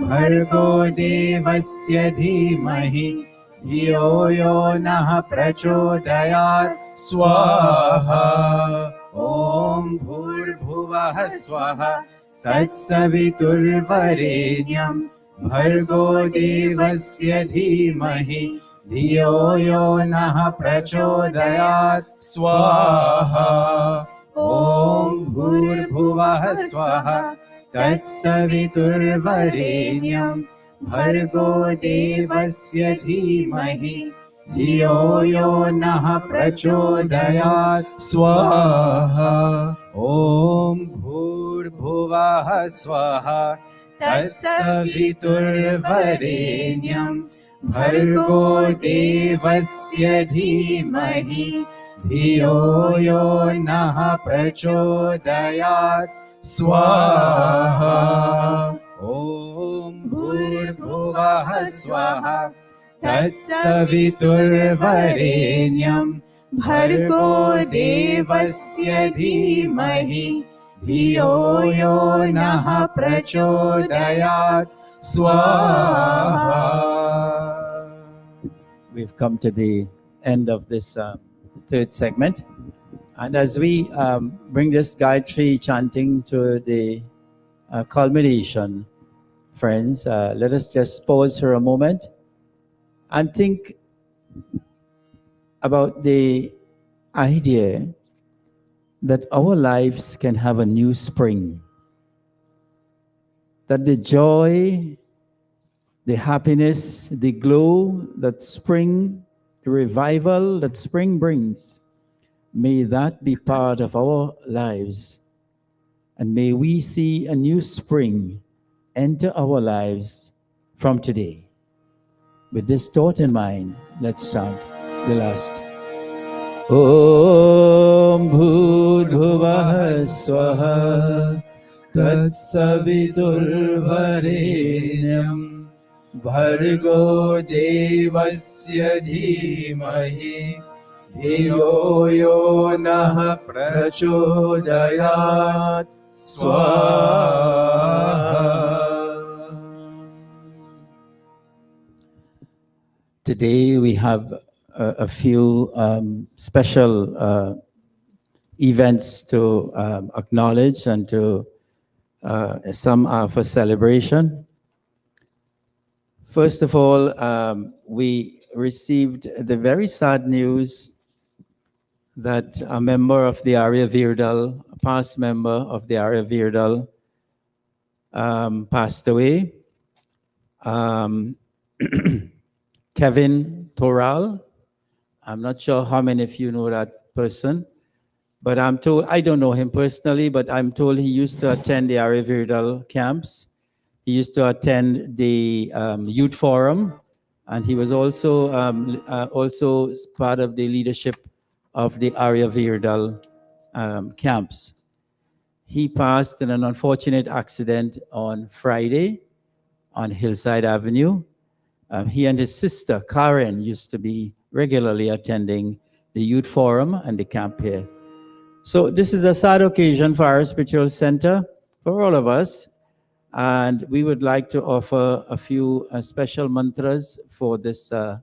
भर्गो देवस्य धीमहि धियो यो नः प्रचोदयात् स्वाहा ॐ भूर्भुवः स्वः तत्सवितुर्वरेण्यं भर्गो देवस्य धीमहि धियो यो नः प्रचोदयात् स्वाहा ॐ भूर्भुवः स्वः तत्सवितुर्वरेण्यं भर्गो देवस्य धीमहि धियो यो नः प्रचोदयात् स्वाहा ॐ भूर्भुवः स्वः तत्सवितुर्वरेण्यं भर्गो देवस्य धीमहि धियो यो नः प्रचोदयात् स्वाहा ॐ भूर्भुवः स्वः तत्सवितुर्वरेण्यं भर्गो देवस्य धीमहि धियो यो नः प्रचोदयात् स्वाहा. We've come to the end of this third segment. And as we bring this Gayatri chanting to the culmination, friends, let us just pause for a moment and think about the idea that our lives can have a new spring. That the joy, the happiness, the glow that spring, the revival that spring brings, may that be part of our lives. And may we see a new spring enter our lives from today. With this thought in mind, let's chant the last. Om Bhudbhuvah Swaha Tatsaviturvarenyam Bhargo Devasya Dhimahi Dhiyo Yo Nah Prachodayat Swaha. Today we have a few special events to acknowledge and to some are for celebration. First of all, we received the very sad news that a member of the Arya Virdal, a past member of the Arya Virdal, passed away. Kevin Toral. I'm not sure how many of you know that person, but I'm told, I don't know him personally, but I'm told he used to attend the Arya Virdal camps. He used to attend the youth forum, and he was also part of the leadership of the Arya Virdal camps. He passed in an unfortunate accident on Friday on Hillside Avenue. He and his sister, Karen, used to be regularly attending the youth forum and the camp here. So this is a sad occasion for our spiritual center, for all of us. And we would like to offer a few special mantras for this, our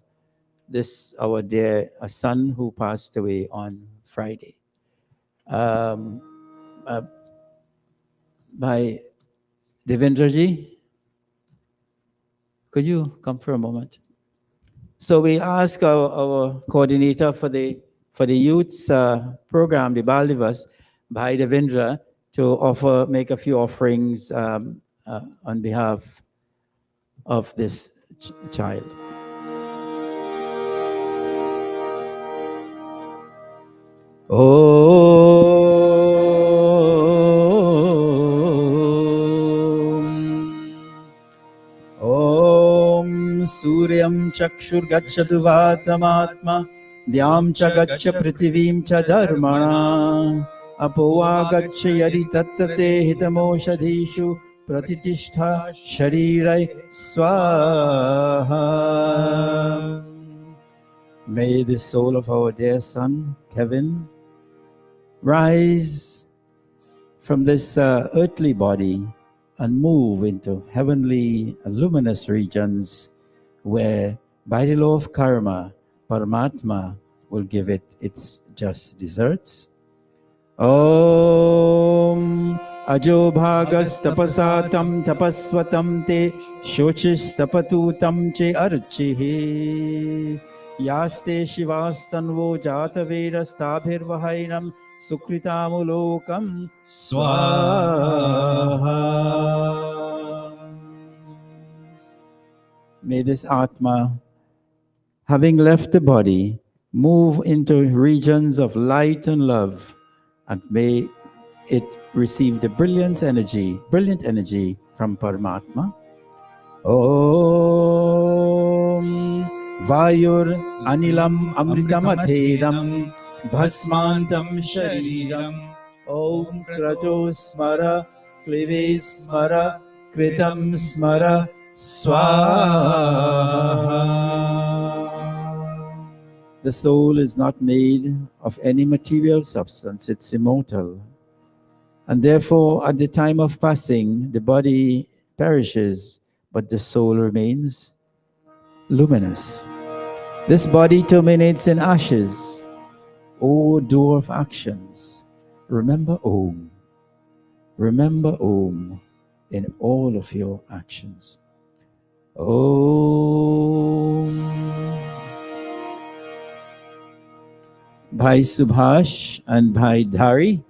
dear son who passed away on Friday. By Devendraji. Could you come for a moment? So we ask our coordinator for the youth's program, the Baldivas, Bhai Devendra, to make a few offerings on behalf of this child. Suryam chakshur gacchatu vatamatma Dhyam cha gaccha prithivim cha dharmana Apoa gaccha yadi tattate hitamoshadhishu Pratitishta sharirai swaha. May the soul of our dear son, Kevin, rise from this earthly body and move into heavenly luminous regions where, by the law of karma, Paramatma will give it its just deserts. Om Ajo Bhagas Tapasatam Tapaswatam Te Shochis Tapatutam Che Archihi Yaste Shivastanvo Jata Vedas Tabhirvahainam Sukritamulokam Swaha. May this Atma, having left the body, move into regions of light and love, and may it receive the brilliant energy from Paramatma. Om Vayur anilam amritamatedam bhasmantam shariram. Om krato smara klive smara kritam smara swaha. The soul is not made of any material substance, it's immortal. And therefore, at the time of passing, the body perishes, but the soul remains luminous. This body terminates in ashes. O doer of actions, remember Om. Remember Om in all of your actions. Om. Bhai Subhash and Bhai Dhari,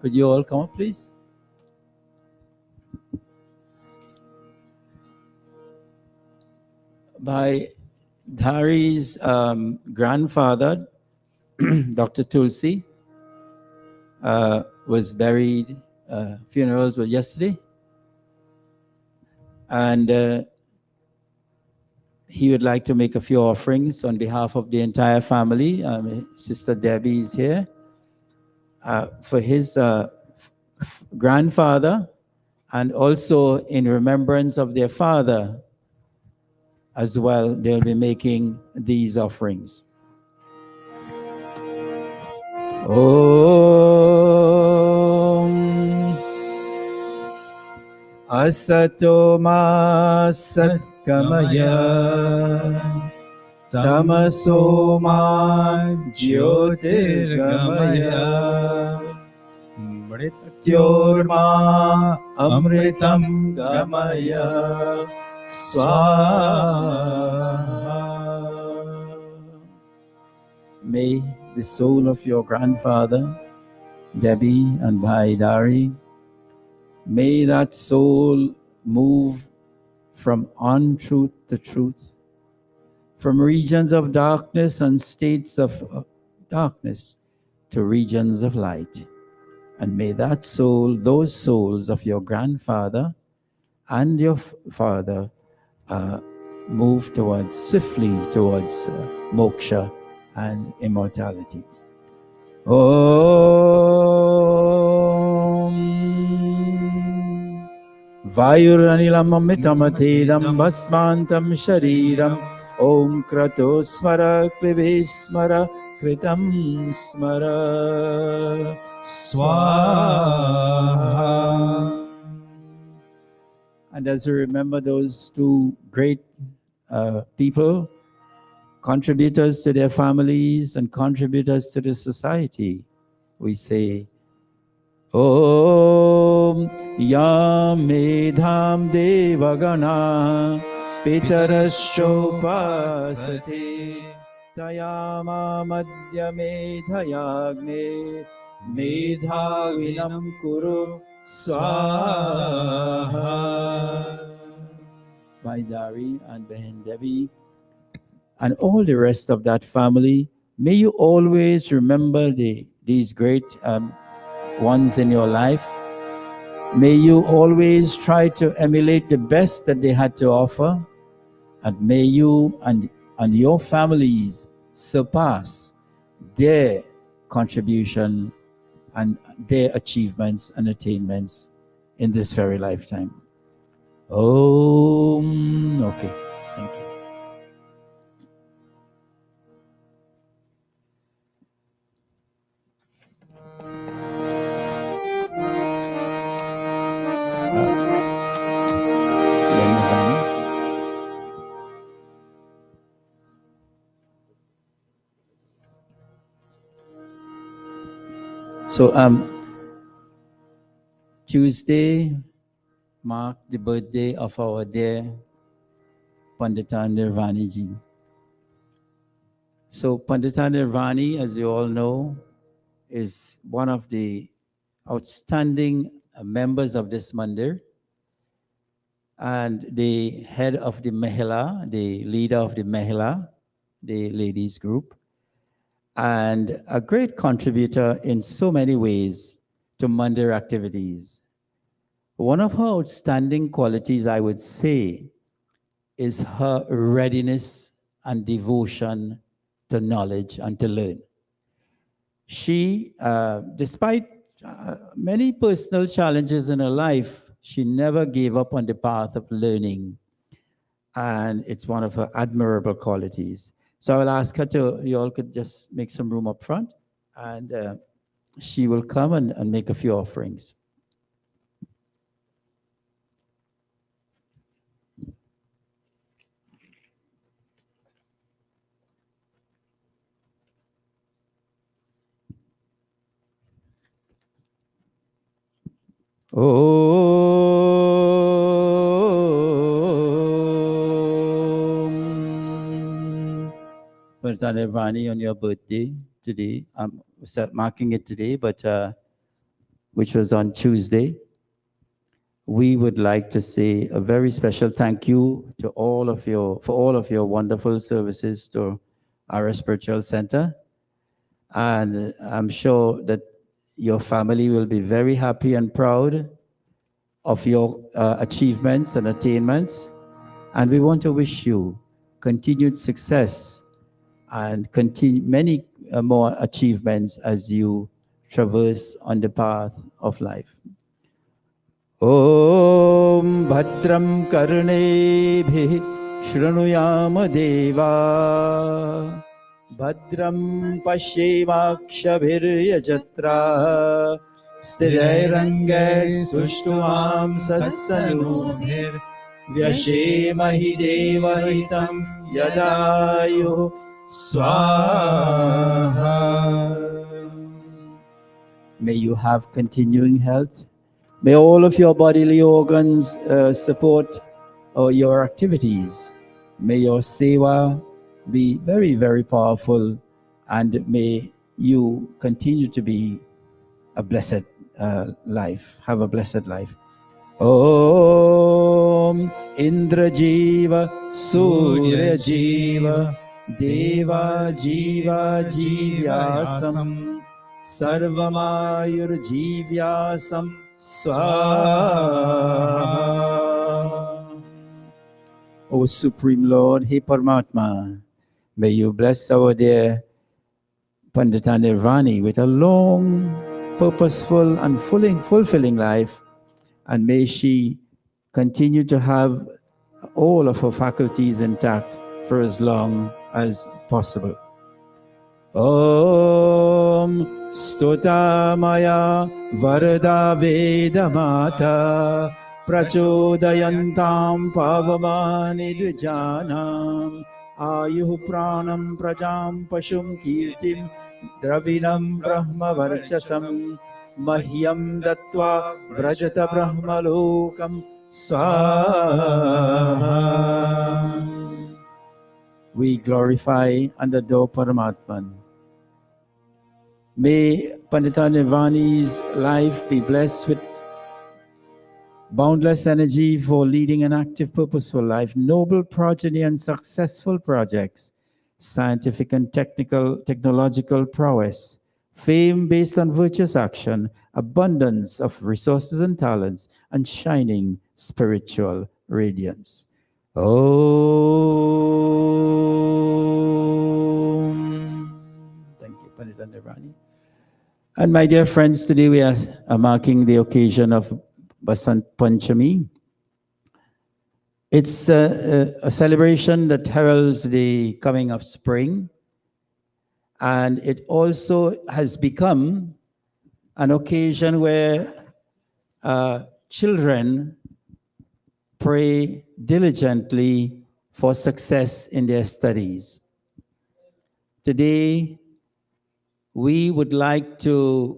could you all come up, please? Bhai Dhari's grandfather, Dr. Tulsi, was buried. Funerals were yesterday. And he would like to make a few offerings on behalf of the entire family. Sister Debbie is here. For his grandfather, and also in remembrance of their father as well, they'll be making these offerings. Om Asato Ma Satkamaya Tamaso Ma Jyotirgamaya Mrityorma Amritam Gamaya Swaha. May the soul of your grandfather, Debbie and Bhai Dari, may that soul move from untruth to truth, from regions of darkness and states of darkness to regions of light. And may that soul, those souls of your grandfather and your father move swiftly towards moksha and immortality. Om Vayuranilam amitamatedam bhasmantam shariram. Om krato smara klive smara kritam smara swaha. And as we remember those two great people, contributors to their families and contributors to the society, we say, Om Yam Medham Devagana Pitaraschopasate Tayama Madhya Medhayagne Medhavinam Kuru Swaha. Bhai Dari and Behin Devi and all the rest of that family, may you always remember these great ones in your life. May you always try to emulate the best that they had to offer, and may you and your families surpass their contribution and their achievements and attainments in this very lifetime. Okay, thank you. So Tuesday marked the birthday of our dear Pandita Nirvani ji. So Pandita Nirvani, as you all know, is one of the outstanding members of this mandir and the head of the Mahila, the leader of the Mahila, the ladies group, and a great contributor in so many ways to mandir activities. One of her outstanding qualities, I would say, is her readiness and devotion to knowledge and to learn. She, despite many personal challenges in her life, she never gave up on the path of learning. And it's one of her admirable qualities. So I will ask her to, you all could just make some room up front, and she will come and make a few offerings. Om. Pradhan Vani, on your birthday today, I'm marking it today, but which was on Tuesday, we would like to say a very special thank you to all of your, for all of your wonderful services to Arya Spiritual Center. And I'm sure that your family will be very happy and proud of your achievements and attainments. And we want to wish you continued success and many more achievements as you traverse on the path of life. Om Bhadram Karnebhi Shrunuyama Deva Bhadram Pashimakshabhirya Jatra Sthirairangai Sushtuam Sassanubhir Vyashemahi Devahitam Yadayu Swaha. May you have continuing health. May all of your bodily organs support your activities. May your seva be very, very powerful, and may you continue to be a blessed life. Have a blessed life. Om Indra Jiva Surya Jiva Deva Jiva Jivyasam Sarvamayur Jivyasam Swaha. O Supreme Lord, He Paramatma, may you bless our dear Pandita Nirvani with a long, purposeful and fulfilling life, and may she continue to have all of her faculties intact for as long as possible. Om Stotamaya Varada Vedamata Prachodayantam Pavamani Dvijanam Ayuh Pranam Prajam Pashum Kirtim Dravinam Brahma Varchasam Mahyam Dattva Vrajata Brahma Lokam Swaha. We glorify and adore Paramatman. May Pandita Nirvani's life be blessed with boundless energy for leading an active, purposeful life, noble progeny and successful projects, scientific and technological prowess, fame based on virtuous action, abundance of resources and talents, and shining spiritual radiance. Om. Thank you, Pandita Nirvani. And my dear friends, today we are marking the occasion of Basant Panchami. It's a celebration that heralds the coming of spring, and it also has become an occasion where children pray diligently for success in their studies. Today, we would like to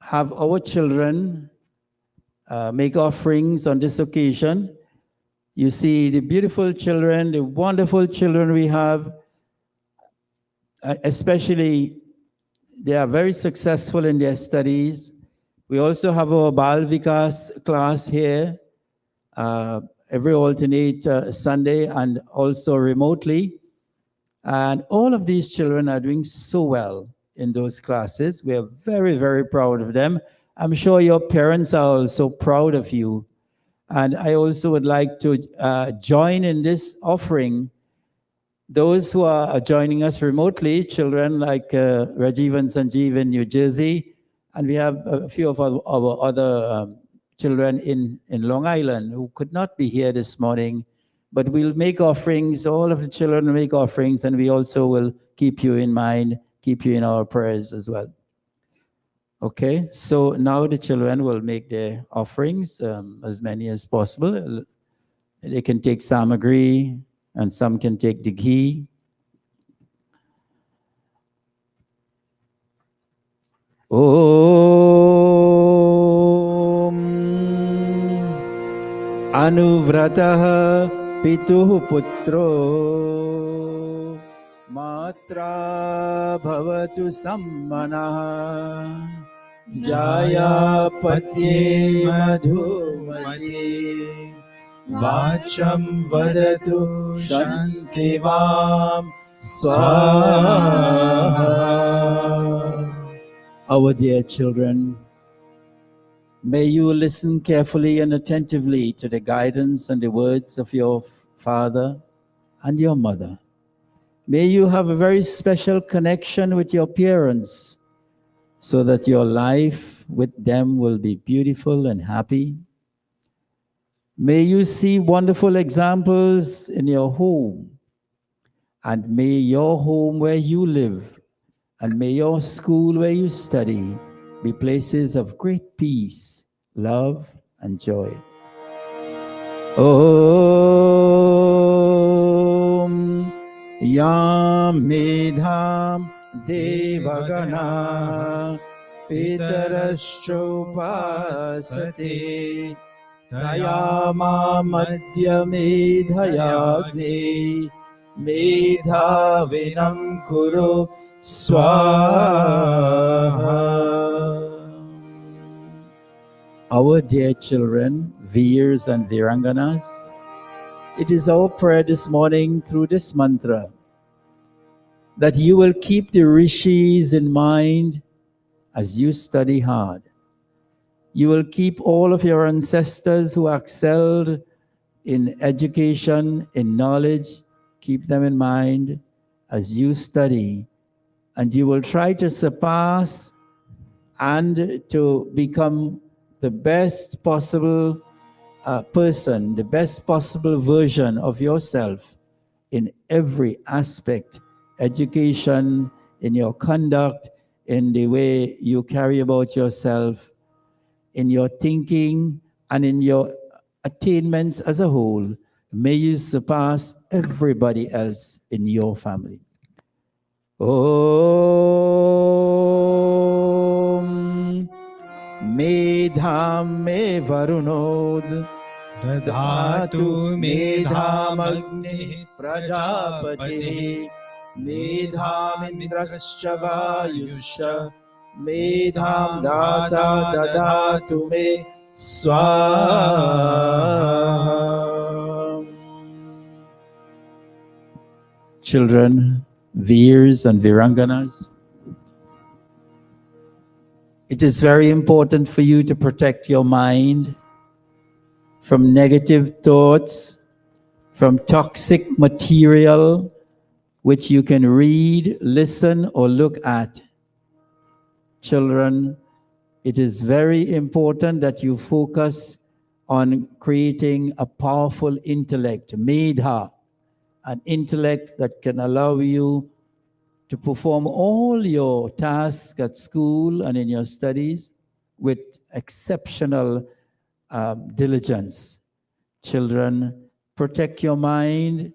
have our children make offerings on this occasion. You see the beautiful children, the wonderful children we have, especially they are very successful in their studies. We also have our Bal Vikas class here every alternate Sunday and also remotely. And all of these children are doing so well in those classes. We are very, very proud of them. I'm sure your parents are also proud of you. And I also would like to join in this offering those who are joining us remotely, children like Rajiv and Sanjeev in New Jersey, and we have a few of our other children in Long Island who could not be here this morning, but we'll make offerings, all of the children will make offerings, and we also will keep you in mind, keep you in our prayers as well. Okay, so now the children will make their offerings, as many as possible. They can take samagri, and some can take the ghee. Om Anuvratah Pituh Putro Matra Bhavatu Sammanah Jaya Patye Madhumati Vacham Vadatu Shantivam Swaha. Our dear children, may you listen carefully and attentively to the guidance and the words of your father and your mother. May you have a very special connection with your parents so that your life with them will be beautiful and happy. May you see wonderful examples in your home, and may your home where you live and may your school where you study be places of great peace, love, and joy. Om Yam Medham Devagana Pitarashchopasate Tayama Madhya Medhayagni Medha Vinam Kuru Swaha. Our dear children, Veers and Viranganas, it is our prayer this morning through this mantra that you will keep the rishis in mind as you study hard. You will keep all of your ancestors who excelled in education, in knowledge, keep them in mind as you study, and you will try to surpass and to become the best possible person, the best possible version of yourself in every aspect, education, in your conduct, in the way you carry about yourself, in your thinking, and in your attainments as a whole. May you surpass everybody else in your family. Om Medham me varunod Dadhatu medham agni prajapati medham indrascha vayusha medham data dadatu me swaha. Children, Veers and Viranganas, it is very important for you to protect your mind from negative thoughts, from toxic material which you can read, listen, or look at. Children, it is very important that you focus on creating a powerful intellect, medha, an intellect that can allow you to perform all your tasks at school and in your studies with exceptional diligence. Children, protect your mind,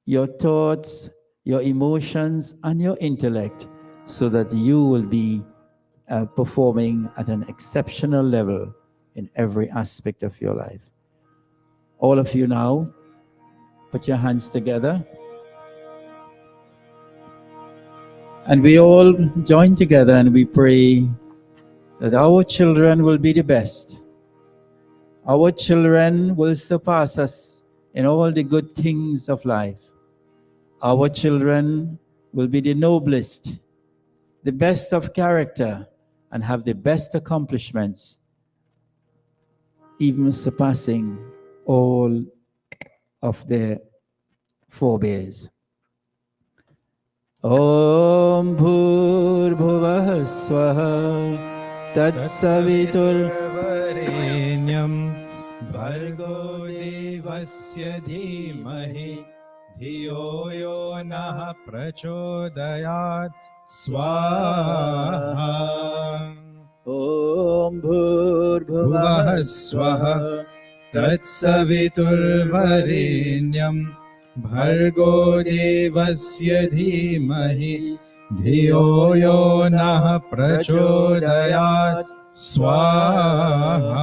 your thoughts, your emotions, and your intellect so that you will be performing at an exceptional level in every aspect of your life. All of you now, put your hands together. And we all join together and we pray that our children will be the best. Our children will surpass us in all the good things of life. Our children will be the noblest, the best of character, and have the best accomplishments, even surpassing all of their forebears. Om Bhur Swaha Tatsavitur Varenyam Bhargo Devasya Dhimahi Dhiyo Yo Nah Prachodayat Swaha. Om Bhur Bhuvah Swaha Tatsavitur Varenyam Bhargo Devasya Dhimahi Dhiyo Yo Nah Prachodayat Swaha.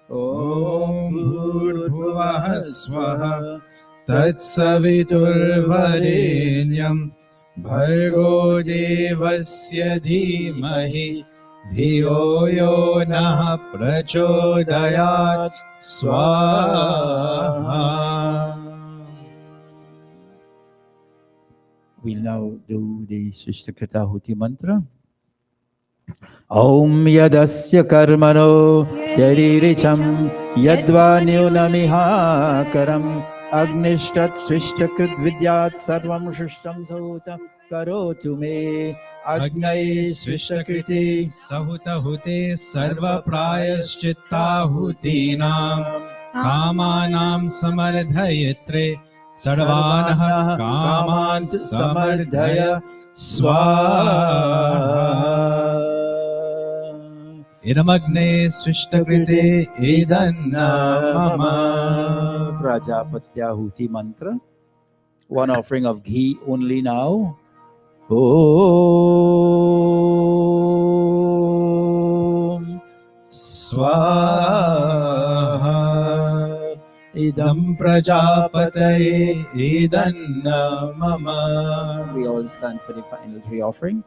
Om Bhurvah Swaha Tatsavitur Varenyam Bhargo Devasya Dhimahi Dhiyo Yo Nah Prachodayat Swaha. We'll now do the Shishtakritahuti mantra. Om Yadasya Karmano Jariricham Yadva Nyunamiha Karam Agnishtat Swishtakrit Vidyat Sarvam Shishtam Sahuta Karotu Me Agnai Svishtakriti Sahutahute Sarva Prayaschittahutinam Kamanam Samardhayetre Sarvanah Kamant Samardhaya Swaha. Idamagne Svishtakrite Idanna Mama. Prajapatyahuti mantra. One offering of ghee only now. Om Swaha Idam Prajapataye Idanna Mama. We all stand for the final three offerings.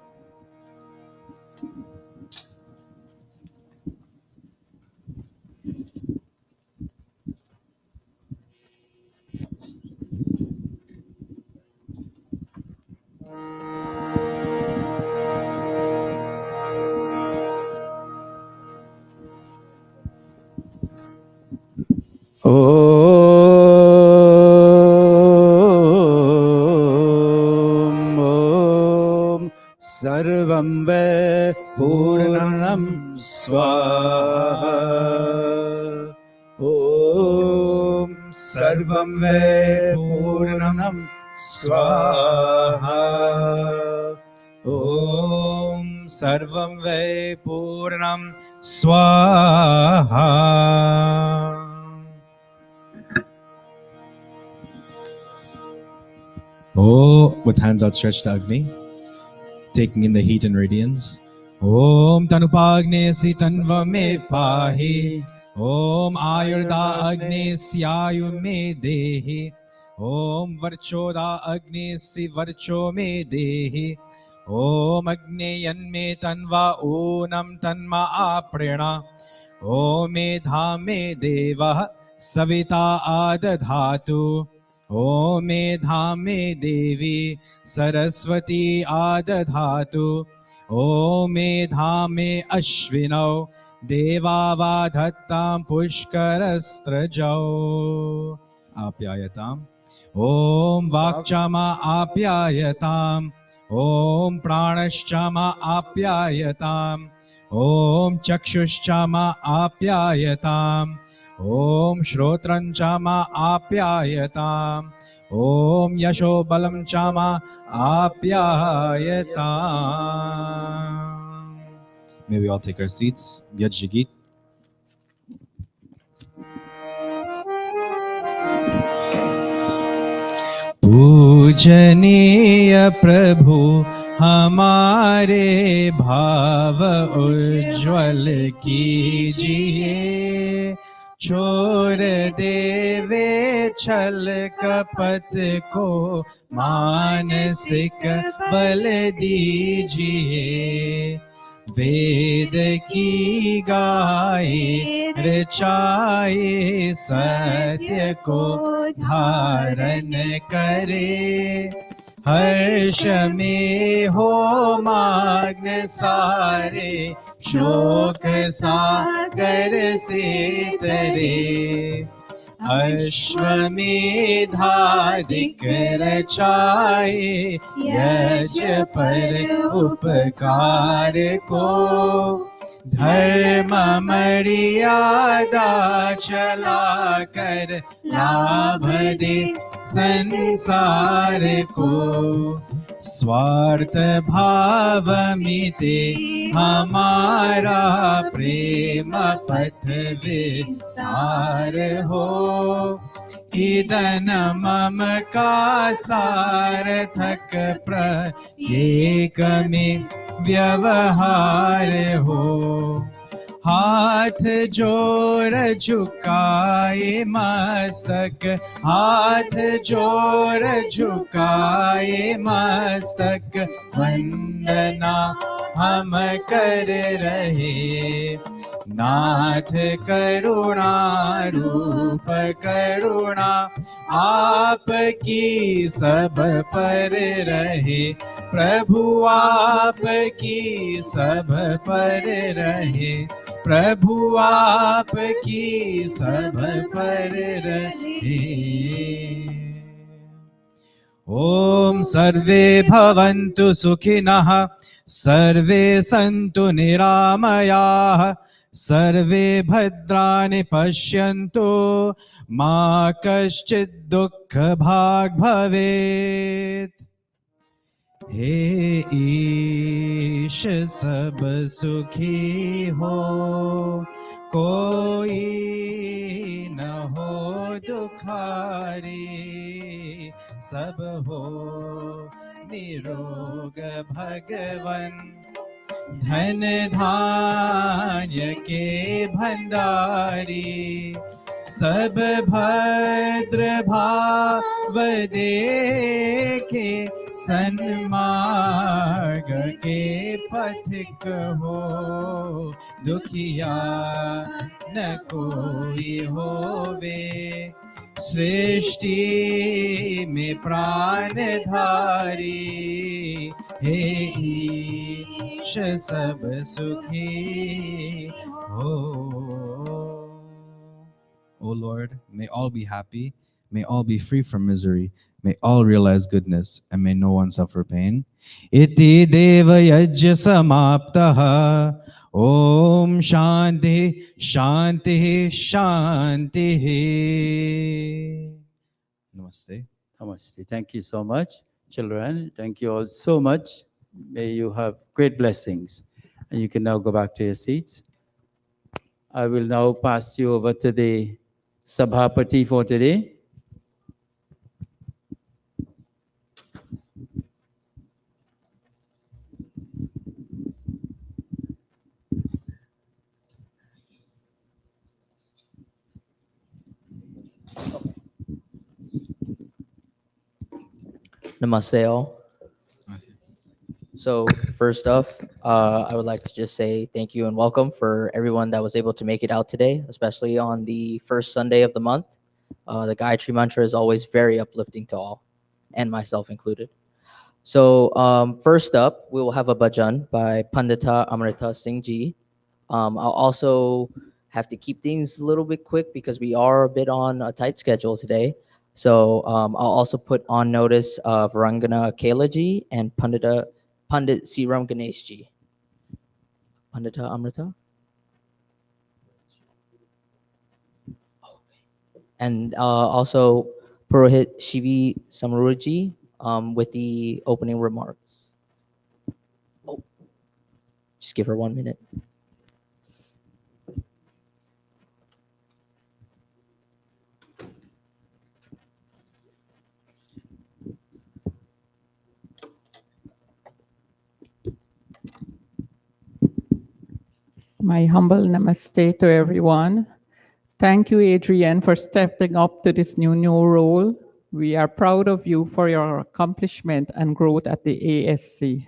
Om Sarvam Ve Purnam Swaha. Om Sarvam Ve Purnam Swaha. Om Sarvam Ve Purnam Swaha. Oh, with hands outstretched to Agni, taking in the heat and radiance. Om Tanupagne Si Tanva Me Pahi. Om Ayurda Agni Syayu Me Dehi. Om Varchoda Agni Si Varcho Me Dehi. Om Agneyan Me Tanva Onam Tanma Aprena. Om Medha Me Deva Savita Adadhatu. Om Medha Me Devi Saraswati Adadhatu. Om Medha Me Ashvinau Devavadhattam Pushkarastrajau Apyayatam. Om Vakchama Apyayatam. Om Pranashchama Apyayatam. Om Chakshuschama Apyayatam. Om Shrotranchama Apyayatam. Om Yasho Balam Chama Apyayatam. May we all take our seats. Yajjagit. पूजनीय प्रभु हमारे भाव उज्ज्वल कीजिए, छोड़ देवे छल कपट को मानसिक बल दीजिए। वेद की गाए रचाए सत्य को धारण करे, हर्ष में हो मग्न सारे शोक सागर से तरे। अश्वमेधाधिक रचाए यज पर उपकार को धर्म मर्यादा चला कर लाभ दे संसार को स्वार्थ भाव मिटे हमारा प्रेम पथ विसार हो ईदन मम का सार्थक प्रत्येक में व्यवहार हो हाथ जोड़ झुकाए मस्तक हाथ जोड़ झुकाए मस्तक वंदना हम कर रहे नाथ करुणा रूप करुणा आपकी सब पर रहे प्रभु आपकी सब पर रहे प्रभु आपकी सब पर रहे ओम सर्वे भवन्तु सुखिनः सर्वे सन्तु निरामयाः सर्वे भद्राणि पश्यन्तु मा कश्चित् दुःख भाग् भवेत् हे ईश सब सुखी हो कोई न हो दुखारी सब हो निरोग भगवन धन धान्य के भंडारी सब भद्र भाव देखे सन्मार्ग के पथिक हो दुखिया न कोई होवे सृष्टि में प्राणधारी हे ईश सब सुखी हो O Lord, may all be happy, may all be free from misery, may all realize goodness, and may no one suffer pain. Iti deva yajya samaptaha. Om Shanti, Shanti, Shanti. Namaste. Namaste. Thank you so much, children. Thank you all so much. May you have great blessings. And you can now go back to your seats. I will now pass you over to the Sabhapati for today. Namaste all. So first off, I would like to just say thank you and welcome for everyone that was able to make it out today, especially on the first Sunday of the month. The Gayatri Mantra is always very uplifting to all, and myself included. So first up, we will have a bhajan by Pandita Amrita Singh Ji. I'll also have to keep things a little bit quick because we are a bit on a tight schedule today. So I'll also put on notice Varangana Kela Ji and Pandit Siram Ganesh Ji. Pandita Amrita. And also Purohit Shivi Samaruji with the opening remarks. Oh, just give her 1 minute. My humble namaste to everyone. Thank you, Adrienne, for stepping up to this new role. We are proud of you for your accomplishment and growth at the ASC.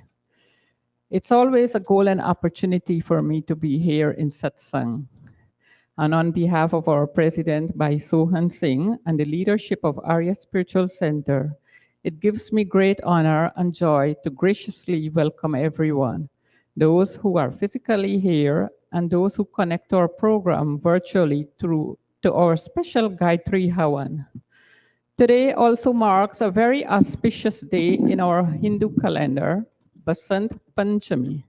It's always a goal and opportunity for me to be here in satsang. And on behalf of our president, Bhai Sohan Singh, and the leadership of Arya Spiritual Center, it gives me great honor and joy to graciously welcome everyone, those who are physically here and those who connect to our program virtually through to our special Gayatri Havan. Today also marks a very auspicious day in our Hindu calendar, Basant Panchami.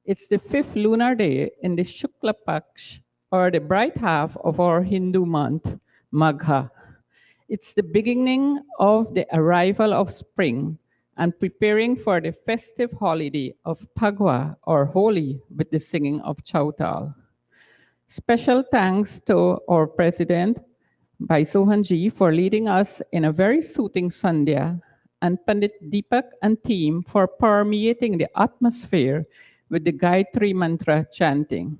It's the 5th lunar day in the Shukla Paksh, or the bright half of our Hindu month, Magha. It's the beginning of the arrival of spring and preparing for the festive holiday of Phagwa, or Holi, with the singing of Chautal. Special thanks to our president, Bhai Sohanji, for leading us in a very soothing Sandhya, and Pandit Deepak and team for permeating the atmosphere with the Gayatri mantra chanting.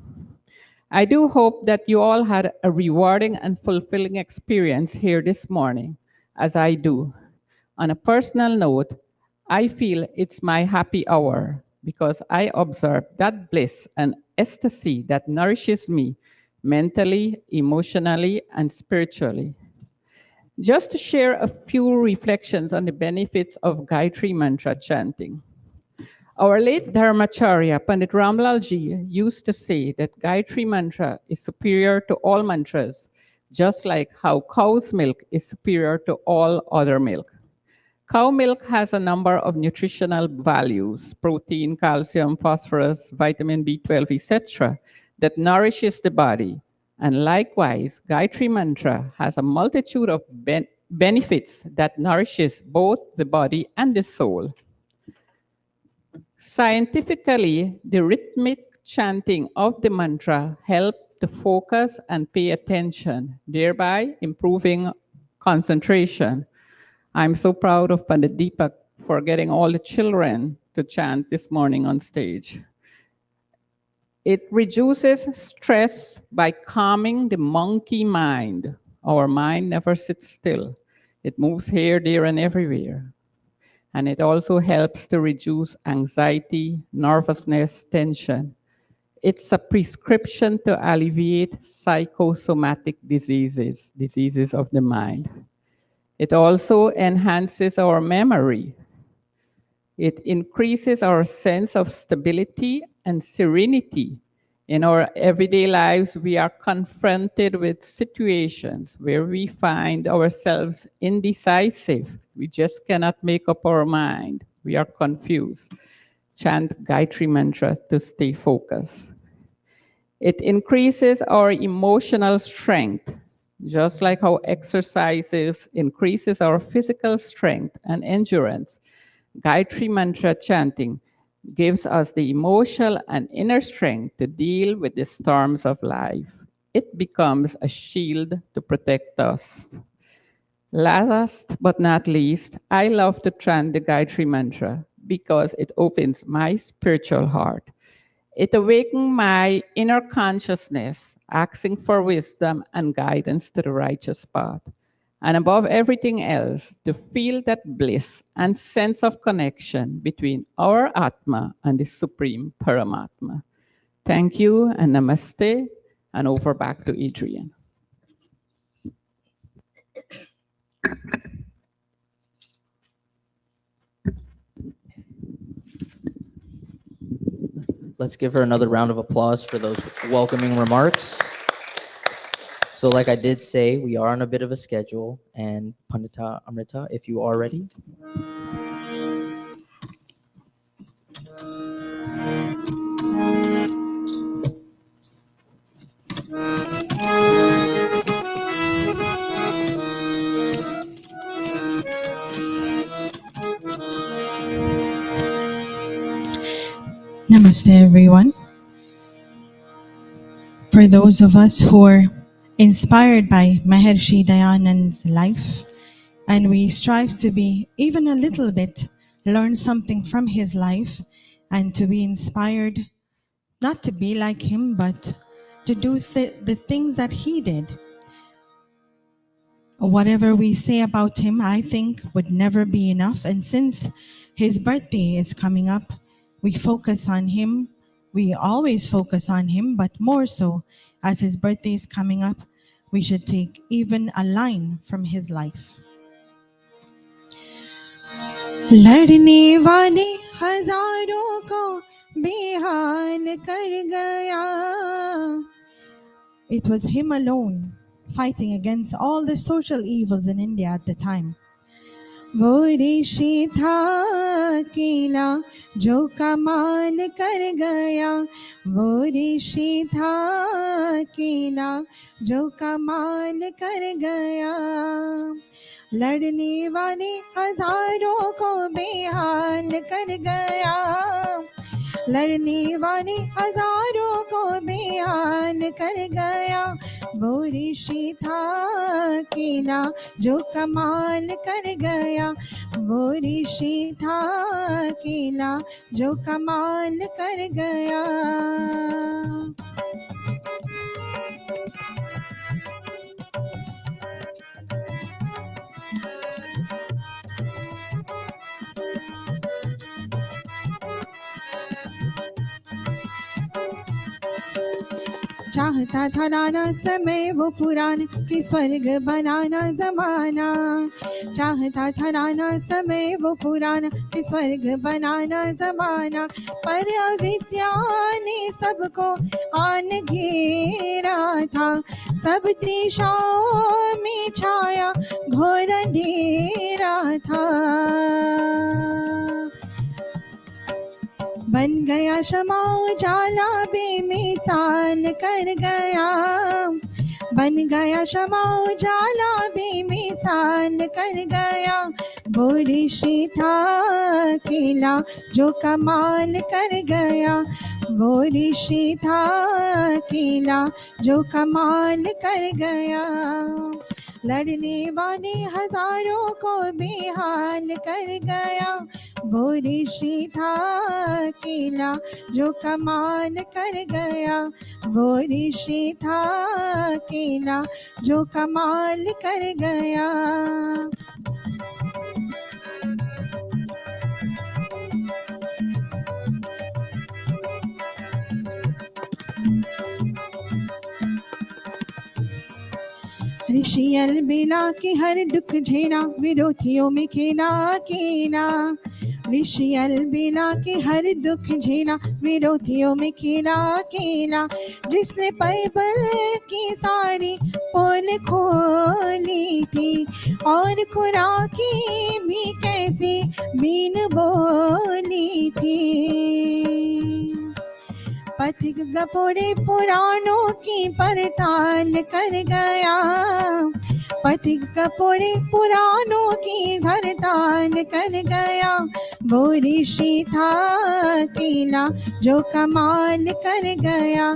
I do hope that you all had a rewarding and fulfilling experience here this morning, as I do. On a personal note, I feel it's my happy hour because I observe that bliss and ecstasy that nourishes me mentally, emotionally, and spiritually. Just to share a few reflections on the benefits of Gayatri mantra chanting. Our late Dharmacharya, Pandit Ramlal ji, used to say that Gayatri mantra is superior to all mantras, just like how cow's milk is superior to all other milk. Cow milk has a number of nutritional values, protein, calcium, phosphorus, vitamin B12, etc., that nourishes the body. And likewise, Gayatri mantra has a multitude of benefits that nourishes both the body and the soul. Scientifically, the rhythmic chanting of the mantra helps to focus and pay attention, thereby improving concentration. I'm so proud of Pandit Deepak for getting all the children to chant this morning on stage. It reduces stress by calming the monkey mind. Our mind never sits still. It moves here, there, and everywhere. And it also helps to reduce anxiety, nervousness, tension. It's a prescription to alleviate psychosomatic diseases of the mind. It also enhances our memory. It increases our sense of stability and serenity. In our everyday lives, we are confronted with situations where we find ourselves indecisive. We just cannot make up our mind. We are confused. Chant Gayatri mantra to stay focused. It increases our emotional strength, just like how exercises increases our physical strength and endurance. Gayatri mantra chanting gives us the emotional and inner strength to deal with the storms of life. It becomes a shield to protect us. Last but not least, I love to chant the Gayatri mantra because it opens my spiritual heart. It awakens my inner consciousness, asking for wisdom and guidance to the righteous path. And above everything else, to feel that bliss and sense of connection between our Atma and the Supreme Paramatma. Thank you and namaste, and over back to Adrian. Let's give her another round of applause for those welcoming remarks. So like I did say, we are on a bit of a schedule, and Pandita Amrita, if you are ready. Namaste, everyone. For those of us who are inspired by Maharshi Dayanand's life, and we strive to be even a little bit, learn something from his life, and to be inspired not to be like him, but to do the things that he did. Whatever we say about him, I think would never be enough. And since his birthday is coming up, we focus on him. We always focus on him, but more so as his birthday is coming up, we should take even a line from his life. लड़ने वाले हजारों को बेहाल कर गया. It was him alone fighting against all the social evils in India at the time. वो ऋषि था अकेला जो कमाल कर गया, वो ऋषि था अकेला जो कमाल कर गया, लड़ने वाले हजारों को बेहाल कर गया, लड़ने वाले हजारों को बेहाल कर गया, वो ऋषि था अकेला जो कमाल कर गया, वो ऋषि था अकेला जो कमाल कर गया। चाहता था नाना समय वो पुराना कि स्वर्ग बनाना जमाना, चाहता था नाना समय वो पुराना कि स्वर्ग बनाना जमाना, पर अविद्या ने सबको आन घेरा था, सब दिशाओं में छाया घोर अंधेरा था, बन गया क्षमा उजाला बेमिसाल कर गया, बन गया क्षमा उजाला बेमिसाल कर गया, वो ऋषि था अकेला जो कमाल कर गया, वो ऋषि था अकेला जो कमाल कर गया, लड़ने वाले हजारों को बेहाल कर गया, वो ऋषि था अकेला जो कमाल कर गया, वो ऋषि था अकेला जो कमाल कर गया। ऋषि अलबेला के हर दुख झेला, विरोधियों में खेला अकेला, ऋषि अलबेला के हर दुख झेला, विरोधियों में खेला अकेला, जिसने बाइबल की सारी पोल खोली थी और कुरान की भी कैसी बीन बोली थी, पथिक गपोड़े पुराणों की पड़ताल कर गया, पथिक गपोड़े पुराणों की हड़ताल कर गया, वो ऋषि था अकेला जो कमाल कर गया,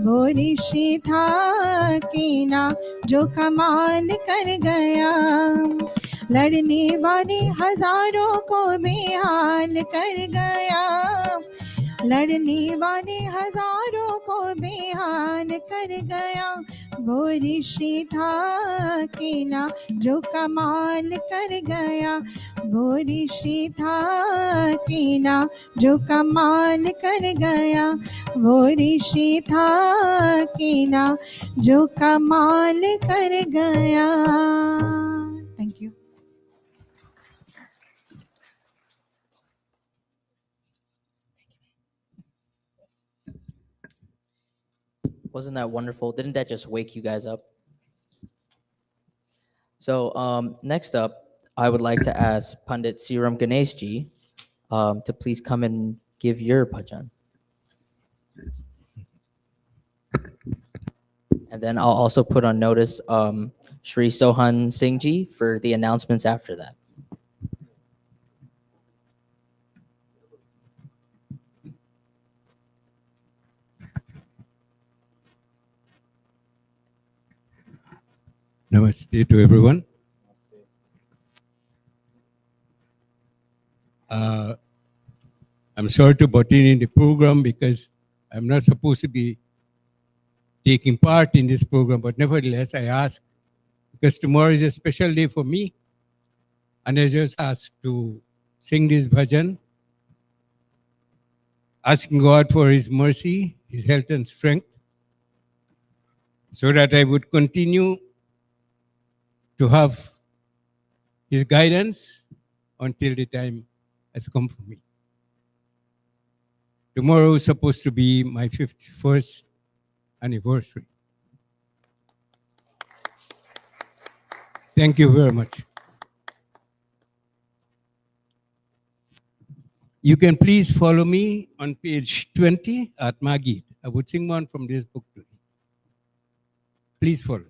वो ऋषि था अकेला जो कमाल कर गया, लड़ने वाले हजारों को बेहाल कर गया, लड़ने वाले हजारों को बेहाल कर गया, वो ऋषि था अकेला जो कमाल कर गया, वो ऋषि था अकेला जो कमाल कर गया, वो ऋषि था अकेला जो कमाल कर गया। Thank you. Wasn't that wonderful? Didn't that just wake you guys up? So next up, I would like to ask Pandit Siram Ganeshji to please come and give your bhajan. And then I'll also put on notice Shri Sohan Singh Ji for the announcements after that. Namaste to everyone. I'm sorry to butt in the program because I'm not supposed to be taking part in this program, but nevertheless, I ask because tomorrow is a special day for me, and I just asked to sing this bhajan, asking God for His mercy, His health and strength, so that I would continue to have His guidance until the time has come for me. Tomorrow is supposed to be my 51st anniversary. Thank you very much. You can please follow me on page 20 at Magid. I would sing one from this book today. Please follow.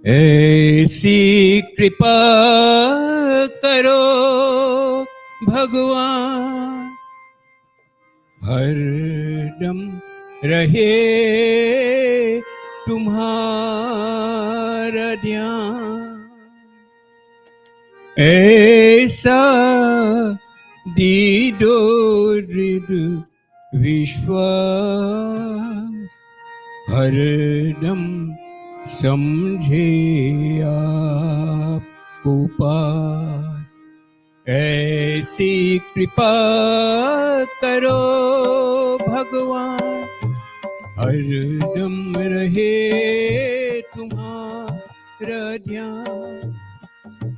ऐसी कृपा करो भगवान, हरदम रहे तुम्हारा ध्यान, ऐसा दीदो हृदय विश्वास, हरदम समझे आपको पास। ऐसी कृपा करो भगवान, हरदम रहे तुम्हारा ध्यान,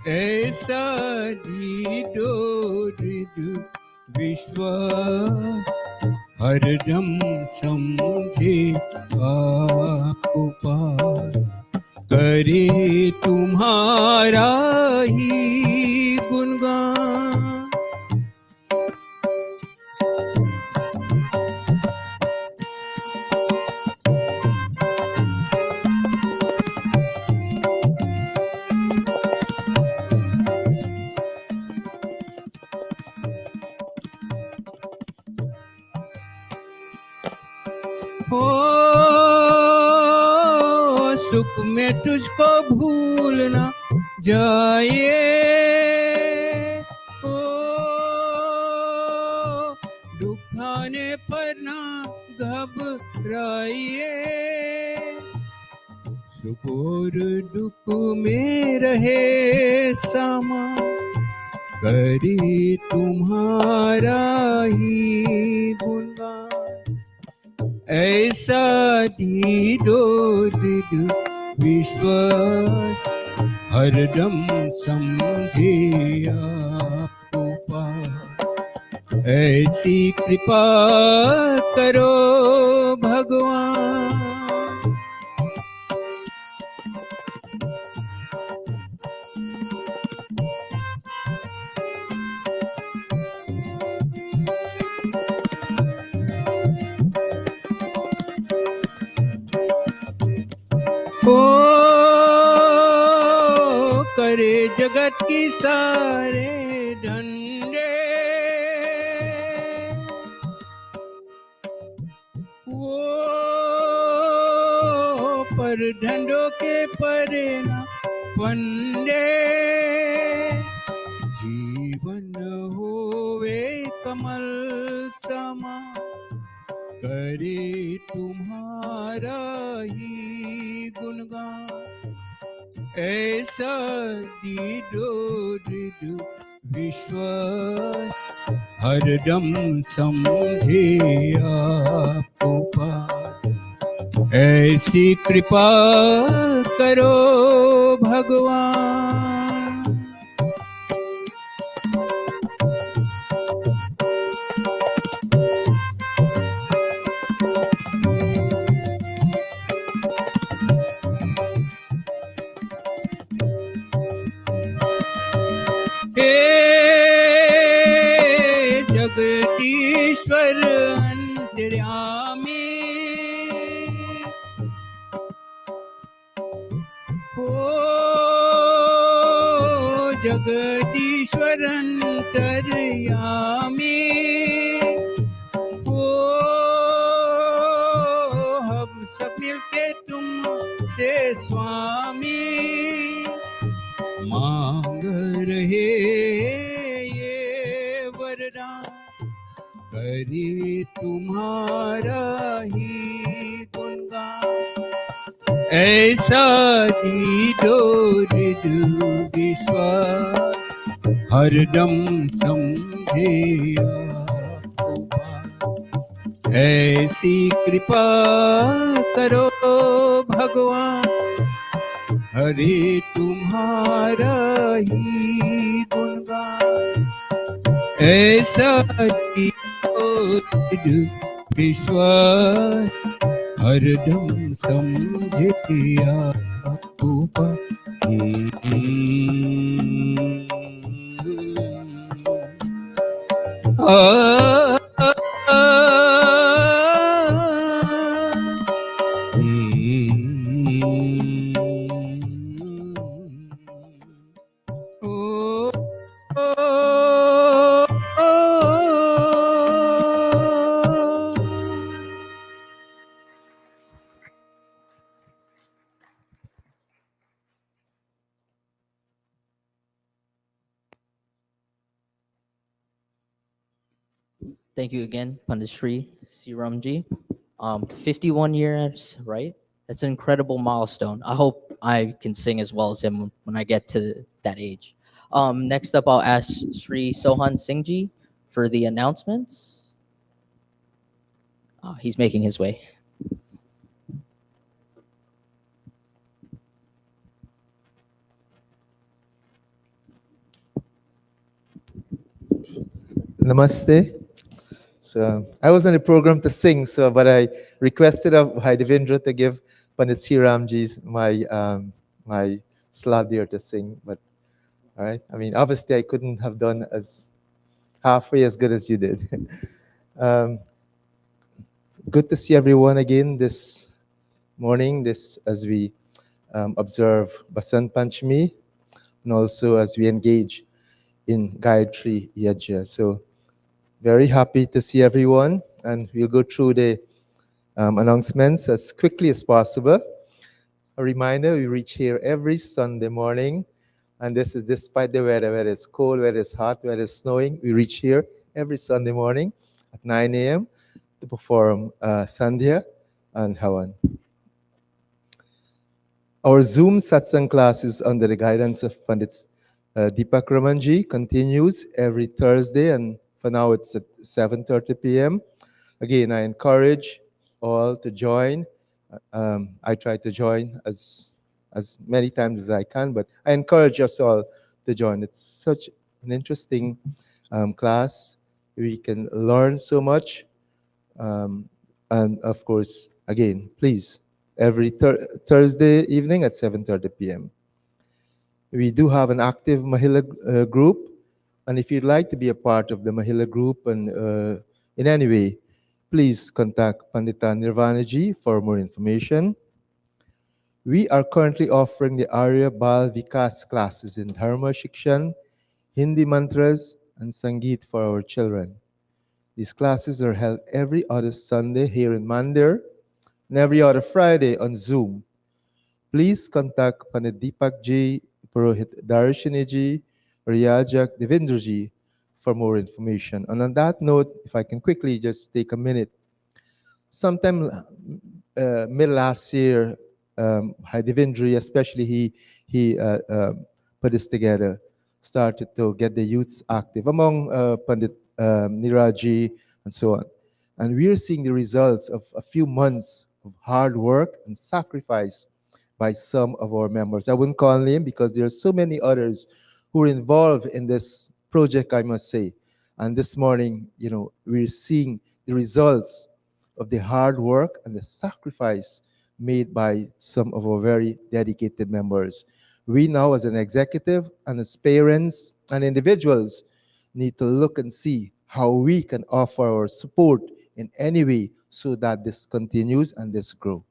ऐसा दीदो हृदय विश्वास, हरदम समझे आपको पार। करे तुम्हारा ही गुणगान, हो सुख में तुझको भूलना जाए, हो दुख आने पर ना घबराइए, सुख और दुख में रहे सामा, करे तुम्हारा ही गुणगान, ऐसा दीदो हृदय विश्वास, हरदम समझे आपको पार। ऐसी कृपा करो भगवान, हो करे जगत की सारे धंधे, वो पर धंधों के परे ना फंदे, जीवन होवे कमल समा, करे तुम्हारा ही गुणगान, ऐसा दीदो हृदय विश्वास, हरदम समझे आपको पार। ऐसी कृपा करो भगवान, हे जगदीश्वर अंतर्यामी, हो जगदीश्वर अंतर्यामी, हो हम सब मिलके तुम से स्वामी, मांग रहे ये वरदान, करे तुम्हारा ही गुणगान, ऐसा दीदो हृदय विश्वास, हरदम समझे आपको पार। ऐसी कृपा करो भगवान, हरे तुम्हारा ही गुणगान, ऐसा जीवन विश्वास हरदम समझे आपा Thank you again, Pandit Sri Siramji. 51 years, right? That's an incredible milestone. I hope I can sing as well as him when I get to that age. Next up, I'll ask Sri Sohan Singhji for the announcements. He's making his way. Namaste. So I was on the program to sing, but I requested of Bhai Devendra to give Pandit Sriramji's my slot there to sing. But all right, I mean, obviously I couldn't have done as halfway as good as you did. Good to see everyone again this morning. This as we observe Basant Panchami, and also as we engage in Gayatri Yajna. So very happy to see everyone, and we'll go through the announcements as quickly as possible. A reminder, we reach here every Sunday morning, and this is despite the weather, whether it's cold, whether it's hot, whether it's snowing, we reach here every Sunday morning at 9 a.m. to perform Sandhya and Havan. Our Zoom satsang classes under the guidance of Pandit Deepak Ramanji continues every Thursday, and for now it's at 7:30 p.m. Again, I encourage all to join. I try to join as many times as I can, but I encourage us all to join. It's such an interesting class. We can learn so much. And of course, again, please, every Thursday evening at 7:30 p.m. We do have an active Mahila group. And if you'd like to be a part of the Mahila group and in any way, please contact Pandita Nirvanaji for more information. We are currently offering the Arya Bal Vikas classes in Dharma Shikshan, Hindi mantras, and Sangeet for our children. These classes are held every other Sunday here in Mandir and every other Friday on Zoom. Please contact Pandit Deepak Ji, Purohit Darshaniji, or Yajak Devendraji for more information. And on that note, if I can quickly just take a minute, sometime mid last year, Bhai Devendra, especially he put this together, started to get the youths active among Pandit Niraji and so on. And we are seeing the results of a few months of hard work and sacrifice by some of our members. I wouldn't call name because there are so many others who are involved in this project, I must say. And this morning, we're seeing the results of the hard work and the sacrifice made by some of our very dedicated members. We now, as an executive and as parents and individuals, need to look and see how we can offer our support in any way so that this continues and this grows.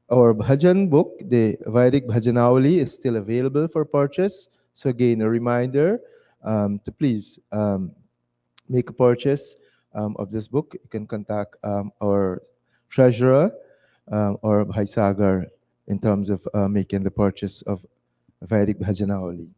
Our bhajan book, the Vedic Bhajanavali, is still available for purchase. So again, a reminder to please make a purchase of this book. You can contact our treasurer or Bhai Sagar in terms of making the purchase of Vedic Bhajanavali.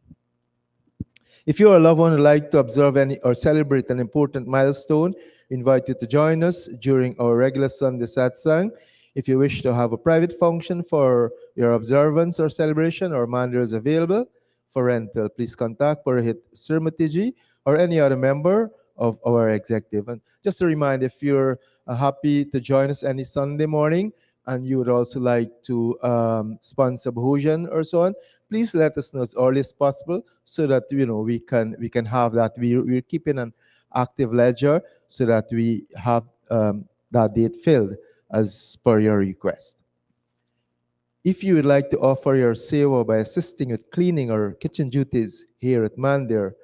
If you are a loved one who would like to observe any or celebrate an important milestone, we invite you to join us during our regular Sunday satsang. If you wish to have a private function for your observance or celebration, our mandir is available for rental. Please contact Purohit Srimatiji or any other member of our executive. And just a reminder, if you're happy to join us any Sunday morning, and you would also like to sponsor Bhujan or so on, please let us know as early as possible so that we can have that. We're keeping an active ledger so that we have that date filled as per your request. If you would like to offer your seva by assisting with cleaning or kitchen duties here at Mandir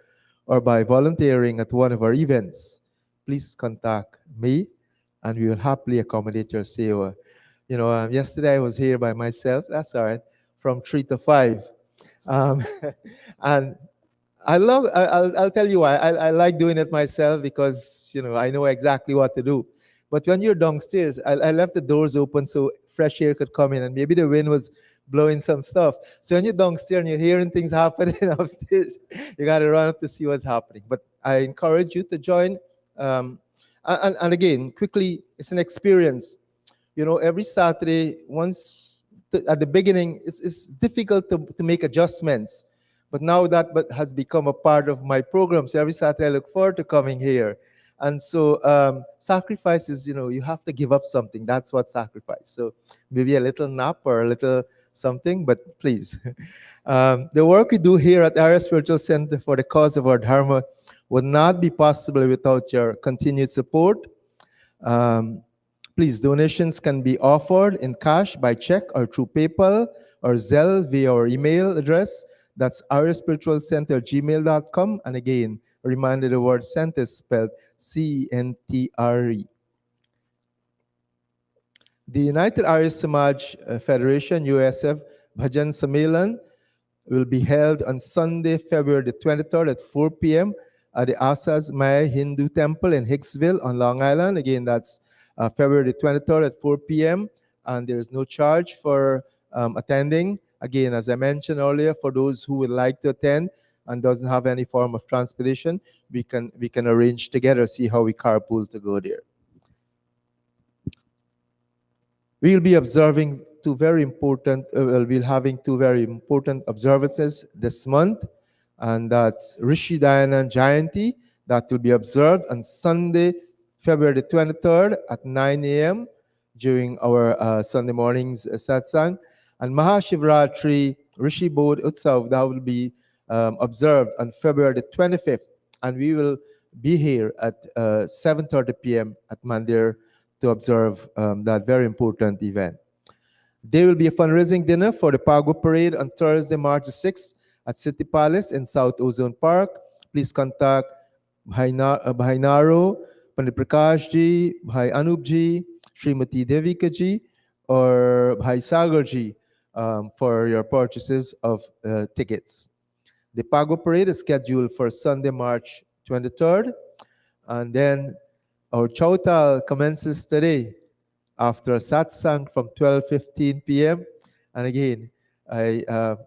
or by volunteering at one of our events, please contact me and we will happily accommodate your seva. Yesterday I was here by myself, that's all right, from 3 to 5. Um, and I'll tell you why. I like doing it myself because, I know exactly what to do. But when you're downstairs, I left the doors open so fresh air could come in, and maybe the wind was blowing some stuff. So when you're downstairs and you're hearing things happening upstairs, you got to run up to see what's happening. But I encourage you to join. And again, quickly, it's an experience. Every Saturday, at the beginning, it's difficult to make adjustments. But now that has become a part of my program. So every Saturday I look forward to coming here. And so sacrifices, you have to give up something. That's what sacrifice. So maybe a little nap or a little something, but please. The work we do here at Arya Spiritual Center for the cause of our Dharma would not be possible without your continued support. Please, donations can be offered in cash, by check, or through PayPal or Zelle via our email address. That's aryaspiritualcenter@gmail.com. And again, a reminder, the word center is spelled CENTRE. The United Arya Samaj Federation, USF, Bhajan Sammelan will be held on Sunday, February the 23rd at 4 p.m. at the Asas Maya Hindu Temple in Hicksville on Long Island. Again, that's February the 23rd at 4 p.m. And there is no charge for attending. Again, as I mentioned earlier, for those who would like to attend and doesn't have any form of transportation, we can arrange together, see how we carpool to go there. We'll be observing we'll be having two very important observances this month, and that's Rishi Dayanand Jayanti, that will be observed on Sunday, February the 23rd at 9 a.m. during our Sunday morning's satsang, and Mahashivratri Rishi Bodh Utsav, that will be observed on February the 25th, and we will be here at 7:30 p.m. at Mandir to observe that very important event. There will be a fundraising dinner for the Pago Parade on Thursday, March 6th at City Palace in South Ozone Park. Please contact Bhai Naro, Pandit Prakash ji, Bhai Anup ji, Srimati Devika ji, or Bhai Sagar ji for your purchases of tickets. The Pago Parade is scheduled for Sunday, March 23rd, and then our Chautal commences today after a satsang from 12:15 p.m. And again, I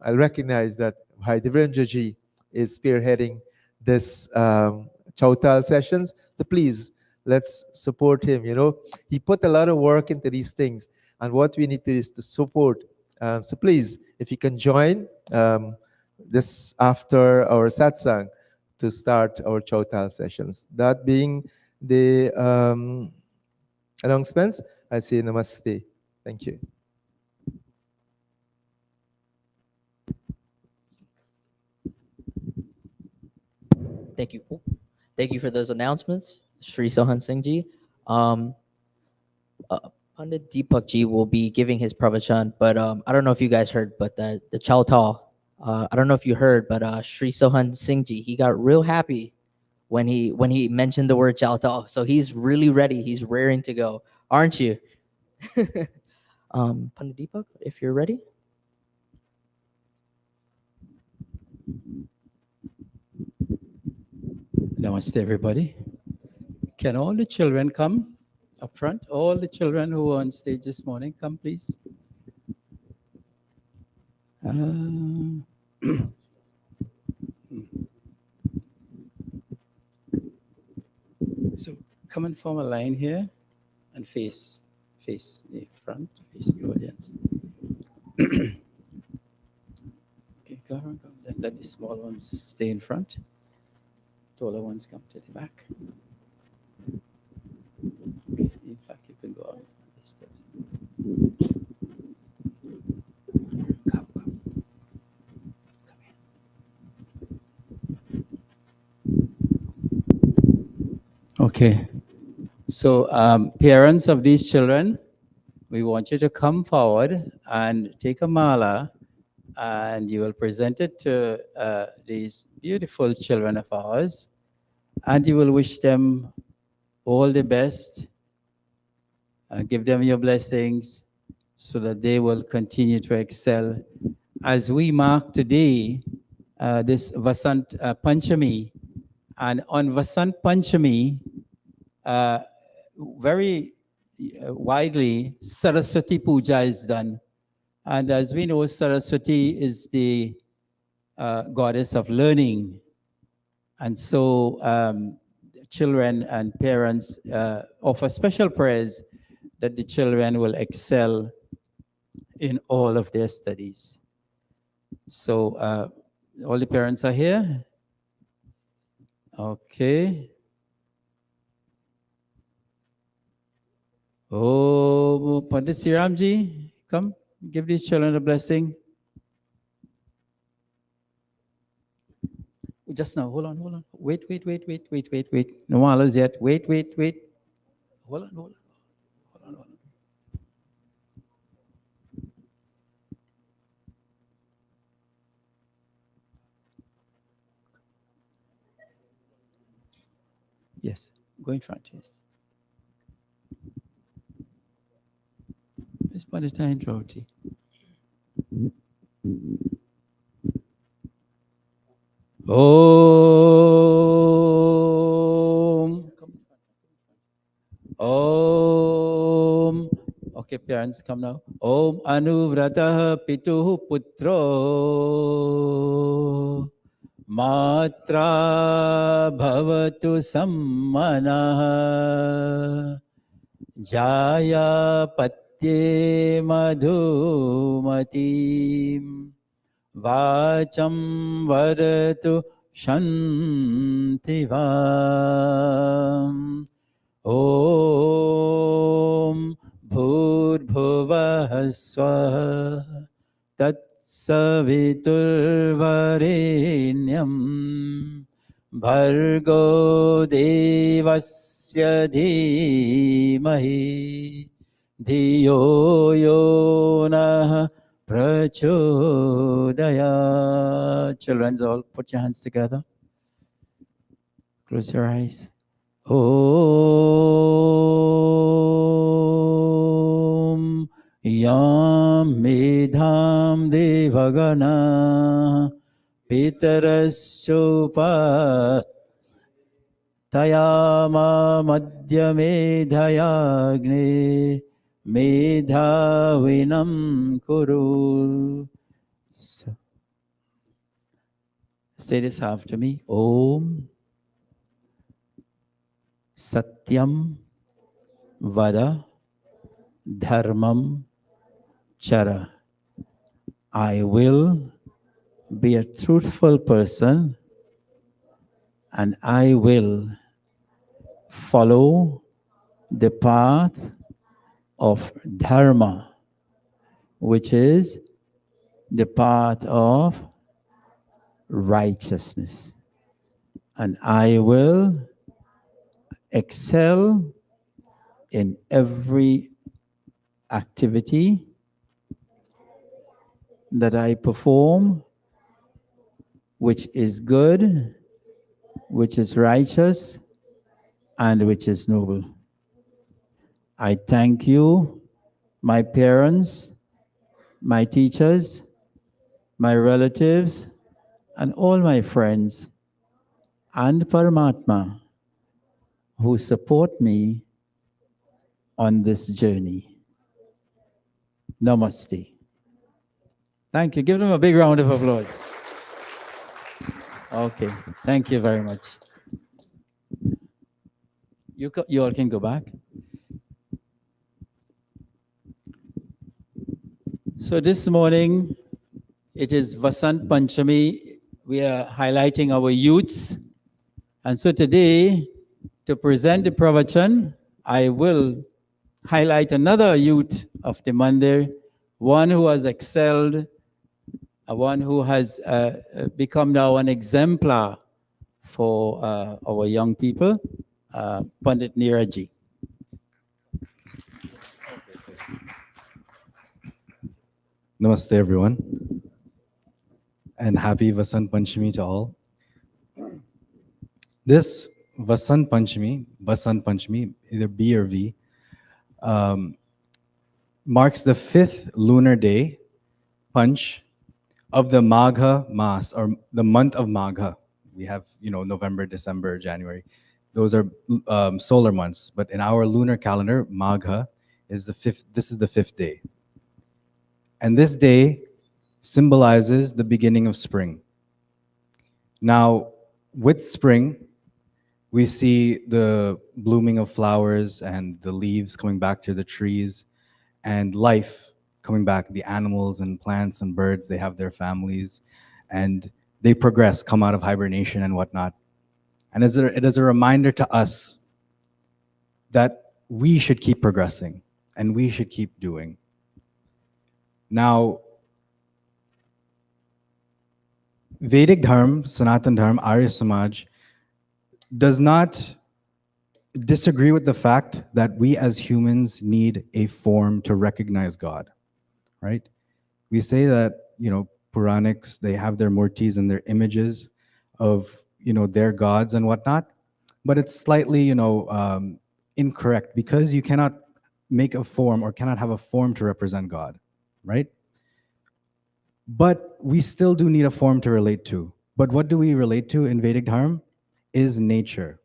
recognize that Bhai Devendra ji is spearheading this Chautal sessions. So please, let's support him. He put a lot of work into these things, and what we need to is to support. So please, if you can join this after our satsang to start our Chautal sessions. That being the announcements, I say namaste. Thank you. Thank you. Thank you for those announcements, Sri Sohan Singh ji. Pandit Deepak ji will be giving his pravachan, but I don't know if you guys heard, but the Chow Ta, I don't know if you heard, but Sri Sohan Singh ji, he got real happy when he mentioned the word Chow Ta. So he's really ready. He's raring to go, aren't you? Pandit Deepak, if you're ready. Namaste, everybody. Can all the children come up front? All the children who are on stage this morning, come please. So come and form a line here and face the front, face the audience. Okay, go around, go. Let the small ones stay in front. Taller ones come to the back. Okay, in fact, you can go on the steps. Okay. So, parents of these children, we want you to come forward and take a mala, and you will present it to these beautiful children of ours, and you will wish them all the best, give them your blessings so that they will continue to excel. As we mark today this Vasant Panchami, and on Vasant Panchami, very widely, Saraswati Puja is done. And as we know, Saraswati is the goddess of learning. And so children and parents offer special prayers that the children will excel in all of their studies. So all the parents are here? Okay. Oh, Pandit Siramji, come, give these children a blessing. Just now, hold on. Wait. No malas yet. Wait. Hold on. Yes, go in front, yes. It's by the time, Jyoti. Om. Okay, parents, come now. Om Anuvratah Pituh Putro Matra Bhavatu Sammanah Jaya Patye Madhumatim Vacham Varatu Shantivam Om Bhurbhuvah Swaha Tatsaviturvarenyam Bhargo Devasya Dhimahi Dhiyo Yonah Prachodaya. Children, all put your hands together. Close your eyes. Om Yam Medham Devagana Pitaraschopa Tayama Madhya Medhayagne Medhavinam Kuru. So, say this after me. Om Satyam Vada Dharmam Chara. I will be a truthful person and I will follow the path of Dharma, which is the path of righteousness. And I will excel in every activity that I perform, which is good, which is righteous, and which is noble. I thank you, my parents, my teachers, my relatives, and all my friends, and Paramatma, who support me on this journey. Namaste. Thank you. Give them a big round of applause. Okay. Thank you very much. You all can go back. So this morning, it is Vasant Panchami. We are highlighting our youths. And so today, to present the pravachan, I will highlight another youth of the Mandir, one who has excelled, one who has become now an exemplar for our young people, Pandit Neeraj. Namaste, everyone, and happy Vasant Panchami to all. This Vasant Panchami, either B or V, marks the 5th lunar day, Panch, of the Magha Mas, or the month of Magha. We have, November, December, January. Those are solar months, but in our lunar calendar, Magha is the 5th. This is the 5th day. And this day symbolizes the beginning of spring. Now, with spring, we see the blooming of flowers and the leaves coming back to the trees and life coming back. The animals and plants and birds, they have their families and they progress, come out of hibernation and whatnot. And it is a reminder to us that we should keep progressing and we should keep doing. Now, Vedic Dharma, Sanatan Dharma, Arya Samaj does not disagree with the fact that we as humans need a form to recognize God, right? We say that, Puranics, they have their murtis and their images of, their gods and whatnot, but it's slightly, incorrect because you cannot make a form or cannot have a form to represent God, right? But we still do need a form to relate to. But what do we relate to in Vedic Dharma? Is nature.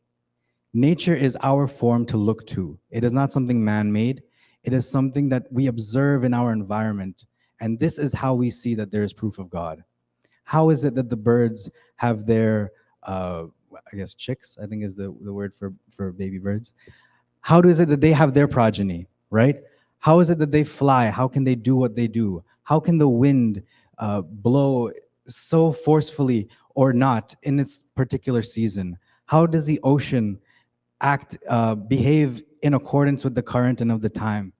Nature is our form to look to. It is not something man-made. It is something that we observe in our environment. And this is how we see that there is proof of God. How is it that the birds have their, chicks, I think is the word for baby birds. How is it that they have their progeny, right? How is it that they fly? How can they do what they do? How can the wind blow so forcefully or not in its particular season? How does the ocean behave in accordance with the current and of the time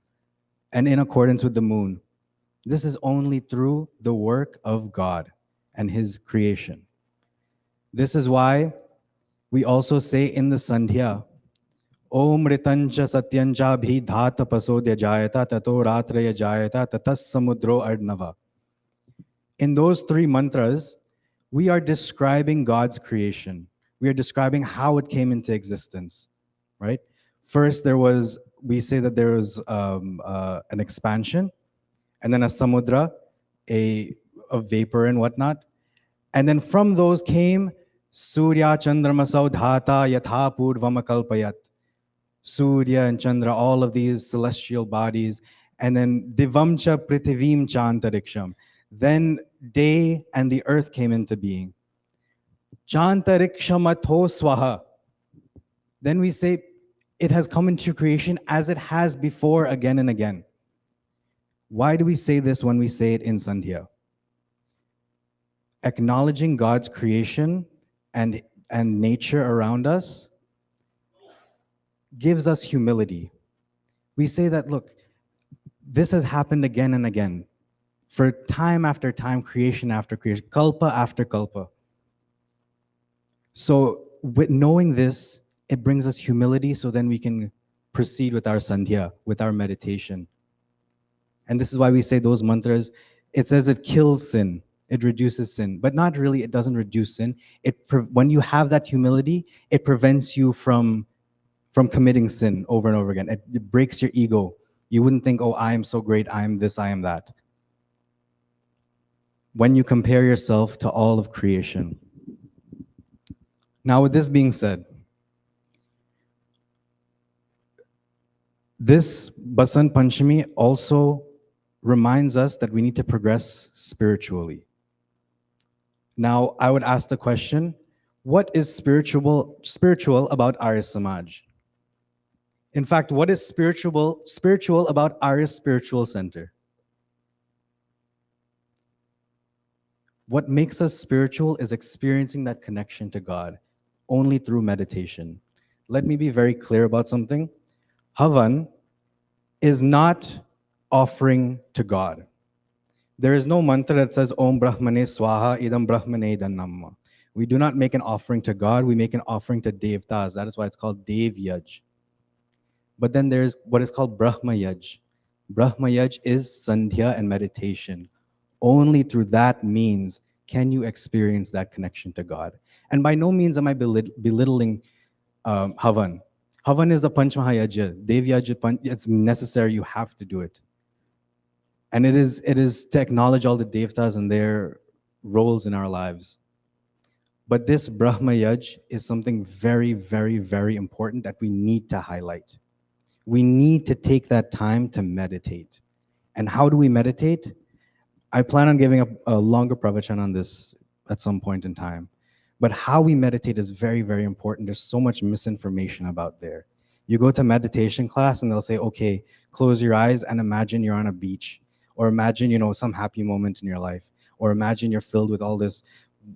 and in accordance with the moon? This is only through the work of God and his creation. This is why we also say in the Sandhya, Om Ritancha Satyanja Bhi Dhata Pasodya Jayata Tato Ratraya Jayata Tatas Samudro Ardnava. In those 3 mantras, we are describing God's creation. We are describing how it came into existence, right? First, we say that there was an expansion, and then a samudra, a vapor and whatnot. And then from those came Surya Chandrama Saudhata Yatha Purvama Kalpayat. Surya and Chandra, all of these celestial bodies. And then Divamcha Prithivim Chantariksham. Then day and the earth came into being. Chantarikshamatho swaha. Then we say it has come into creation as it has before again and again. Why do we say this when we say it in Sandhya? Acknowledging God's creation and nature around us gives us humility. We say that, look, this has happened again and again. For time after time, creation after creation, kalpa after kalpa. So with knowing this, it brings us humility so then we can proceed with our sandhya, with our meditation. And this is why we say those mantras, it says it kills sin, it reduces sin, but not really, it doesn't reduce sin. When you have that humility, it prevents you from committing sin over and over again. It breaks your ego. You wouldn't think, oh, I am so great, I am this, I am that. When you compare yourself to all of creation. Now, with this being said, this Basant Panchami also reminds us that we need to progress spiritually. Now, I would ask the question, what is spiritual about Arya Samaj? In fact, what is spiritual about Arya Spiritual Center? What makes us spiritual is experiencing that connection to God only through meditation. Let me be very clear about something. Havan is not offering to God. There is no mantra that says Om Brahmane Swaha Idam Brahmane Dhanamma. We do not make an offering to God, we make an offering to Devtas. That is why it's called Dev Yaj. But then there's what is called Brahma Yaj. Brahma Yaj is Sandhya and meditation. Only through that means can you experience that connection to God. And by no means am I belittling Havan. Havan is a Panch Mahayajya. Dev Yaj, it's necessary, you have to do it. And it is to acknowledge all the Devtas and their roles in our lives. But this Brahma Yaj is something very, very, very important that we need to highlight. We need to take that time to meditate. And how do we meditate? I plan on giving a longer pravachan on this at some point in time. But how we meditate is very, very important. There's so much misinformation about there. You go to meditation class and they'll say, okay, close your eyes and imagine you're on a beach. Or imagine, some happy moment in your life. Or imagine you're filled with all this,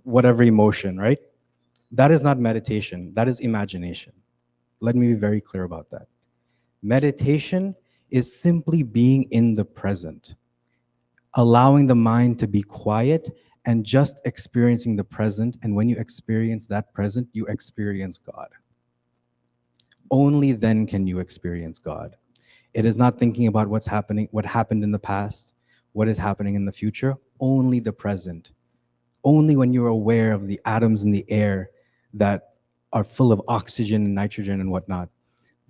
whatever emotion, right? That is not meditation. That is imagination. Let me be very clear about that. Meditation is simply being in the present, allowing the mind to be quiet and just experiencing the present. And when you experience that present, you experience God. Only then can you experience God. It is not thinking about what's happening, what happened in the past, what is happening in the future, only the present. Only when you're aware of the atoms in the air that are full of oxygen and nitrogen and whatnot,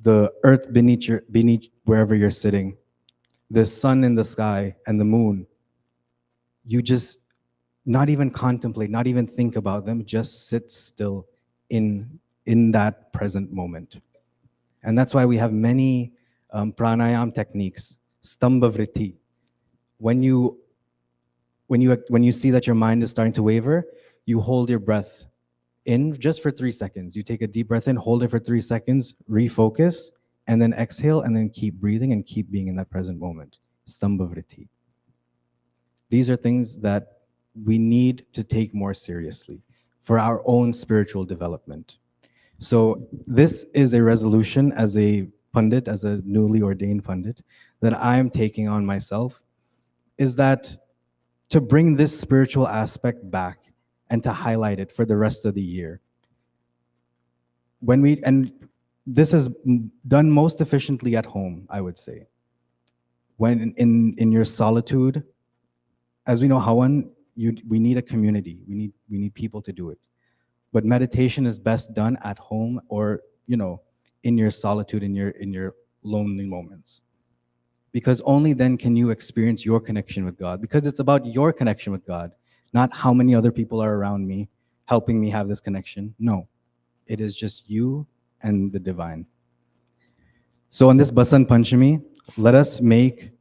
the earth beneath wherever you're sitting, the sun in the sky and the moon, you just not even contemplate, not even think about them, just sit still in that present moment. And that's why we have many pranayam techniques, stambha vritti. When you see that your mind is starting to waver, you hold your breath in just for 3 seconds. You take a deep breath in, hold it for 3 seconds, refocus, and then exhale, and then keep breathing and keep being in that present moment. Stambha vritti. These are things that we need to take more seriously for our own spiritual development. So this is a resolution as a pundit, as a newly ordained pundit, that I am taking on myself, is that to bring this spiritual aspect back and to highlight it for the rest of the year. And this is done most efficiently at home, I would say. When in your solitude, as we know, Hawan, we need a community. We need people to do it. But meditation is best done at home or, in your solitude, in your lonely moments. Because only then can you experience your connection with God. Because it's about your connection with God, not how many other people are around me helping me have this connection. No, it is just you and the divine. So on this Basant Panchami, let us make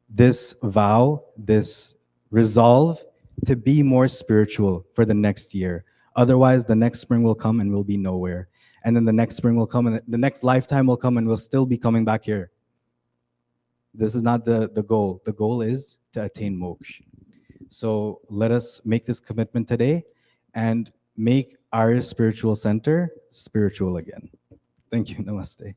this vow, this resolve to be more spiritual for the next year. Otherwise, the next spring will come and we'll be nowhere. And then the next spring will come and the next lifetime will come and we'll still be coming back here. This is not the goal. The goal is to attain moksha. So let us make this commitment today and make Arya Spiritual Center spiritual again. Thank you. Namaste.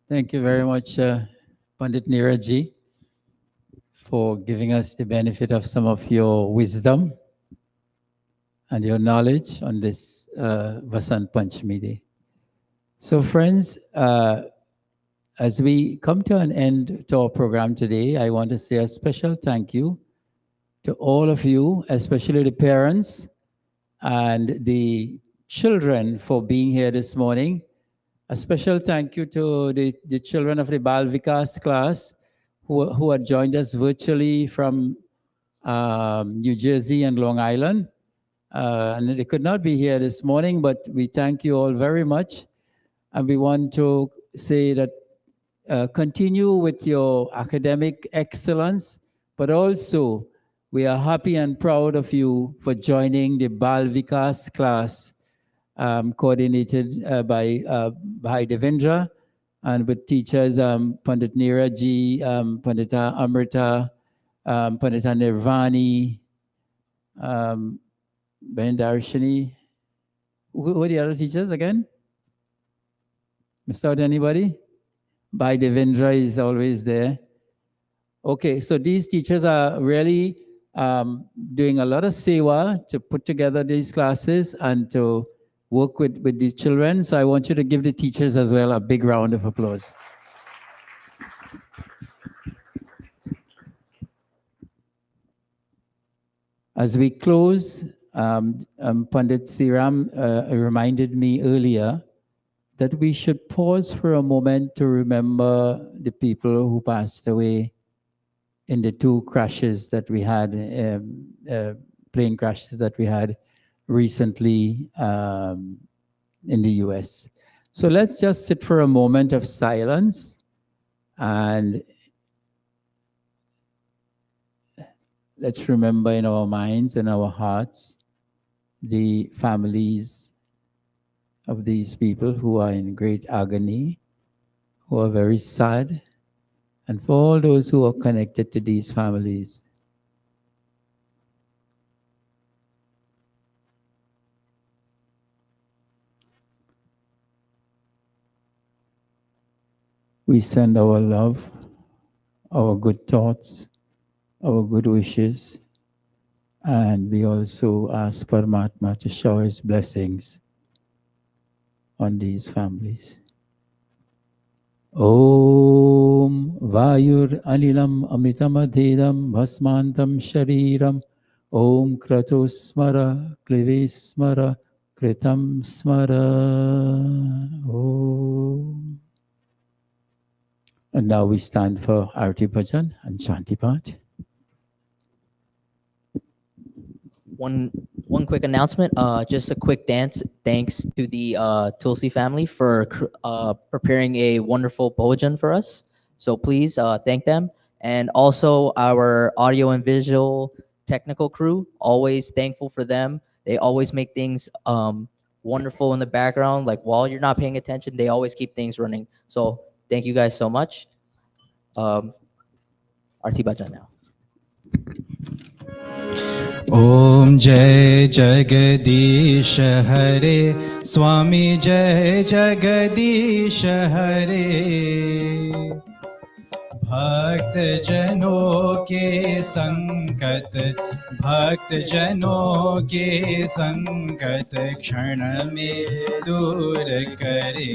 Thank you very much, Pandit Neeraj, for giving us the benefit of some of your wisdom and your knowledge on this Vasant Panchami Day. So friends, as we come to an end to our program today, I want to say a special thank you to all of you, especially the parents and the children for being here this morning. A special thank you to the children of the Bal Vikas class who had joined us virtually from New Jersey and Long Island. And they could not be here this morning, but we thank you all very much. And we want to say that continue with your academic excellence, but also we are happy and proud of you for joining the Bal Vikas class coordinated by Devendra and with teachers Pandit Neeraj, Pandita Amrita, Pandita Nirvani, Ben Darshini, Who are the other teachers again? Missed out anybody? Bhai Devendra is always there. Okay, so these teachers are really doing a lot of sewa to put together these classes and to work with these children. So I want you to give the teachers as well a big round of applause. As we close, Pandit Siram reminded me earlier that we should pause for a moment to remember the people who passed away in the two crashes that we had, plane crashes that we had recently in the US. So let's just sit for a moment of silence and let's remember in our minds and our hearts the families of these people who are in great agony, who are very sad, and for all those who are connected to these families. We send our love, our good thoughts, our good wishes, and we also ask Paramatma to shower his blessings on these families. Om Vayur Anilam Amritamadhedam Bhasmantam Shariram Om Kratosmara Klivesmara Kritam Smara Om. And now we stand for Arti Bhajan and Shanti Path. One quick announcement, just a quick thanks to the Tulsi family for preparing a wonderful bhojan for us. So please thank them. And also our audio and visual technical crew, always thankful for them. They always make things wonderful in the background. Like while you're not paying attention, they always keep things running. So thank you guys so much. Arti Bhajan now. Om Jai Jagadish Hare Swami Jai Jagadish Hare भक्त जनों के संकट भक्त जनों के संकट क्षण में दूर करे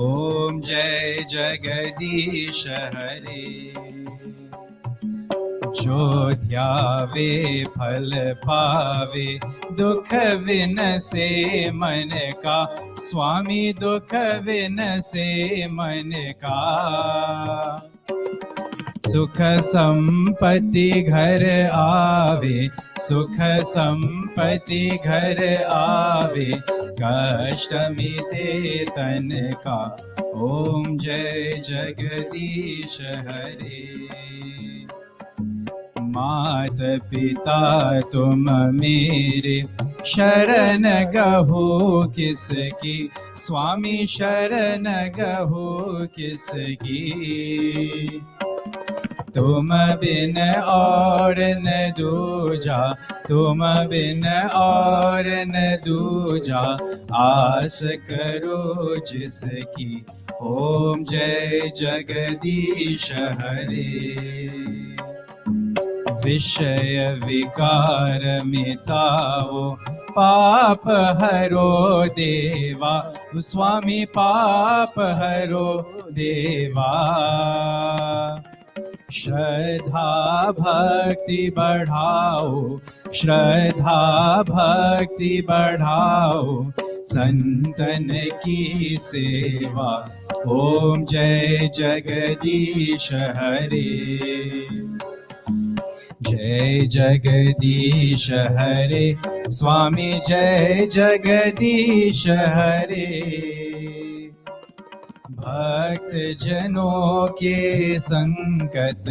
ओम जय जगदीश हरे जो ध्यावे फल पावे दुख विन से मन का स्वामी दुख विन से मन का सुख संपत्ति घर आवे सुख संपत्ति घर आवे कष्ट मिटे तन का ओम जय जगदीश हरे मात पिता तुम मेरे शरण गहो किसकी स्वामी शरण गहो किसकी तुम बिन और न दूजा तुम बिन और न दूजा आस करो जिसकी ओम जय जगदीश हरे विषय विकार मिटाओ पाप हरो देवा स्वामी पाप हरो देवा श्रद्धा भक्ति बढ़ाओ श्रद्धा भक्ति बढ़ाओ संतन की सेवा ओम जय जगदीश हरे जय जगदीश हरे स्वामी जय जगदीश हरे भक्त जनों के संकट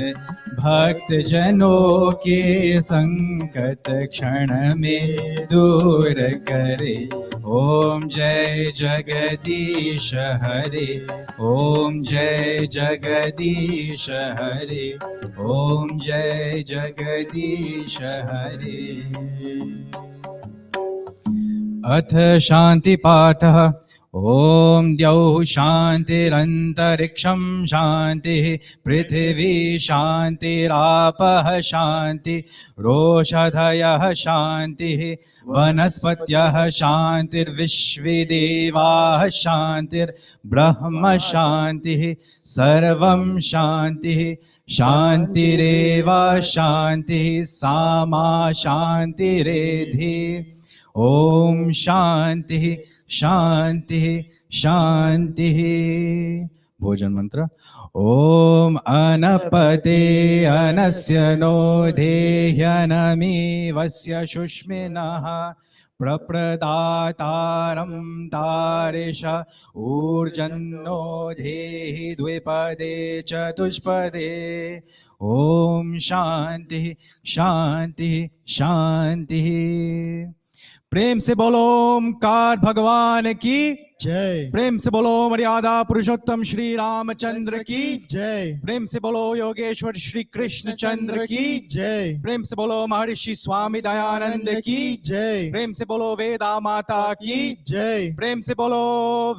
भक्त जनों के संकट क्षण में दूर करे ओम जय जगदीश हरे ओम जय जगदीश हरे ओम जय जगदीश हरे अथ शांति पाठः ॐ द्यौः शान्तिरन्तरिक्षं शान्तिः पृथिवी शान्तिरापः शान्ति रोषधयः शान्तिः वनस्पतयः शान्तिर्विश्वे देवाः शान्तिर्ब्रह्म शान्तिः सर्वं शान्तिः शान्तिरेव शान्तिः सामा शान्तिरेधि ॐ शान्तिः शान्तिः शान्तिः भोजन मंत्र ॐ अनपते अनस्य नो देह्यनमीवस्य शुष्मिनः प्रप्रदातारं तारिष ऊर्जन्नो देहि द्विपदे चतुष्पदे ॐ शान्तिः शान्तिः शान्तिः प्रेम से बोलो ओमकार भगवान की जय। प्रेम से बोलो मर्यादा पुरुषोत्तम श्री रामचंद्र की जय। प्रेम से बोलो योगेश्वर श्री कृष्ण चंद्र की जय। प्रेम से बोलो महर्षि स्वामी दयानंद की जय। प्रेम से बोलो वेदा माता की जय। प्रेम से बोलो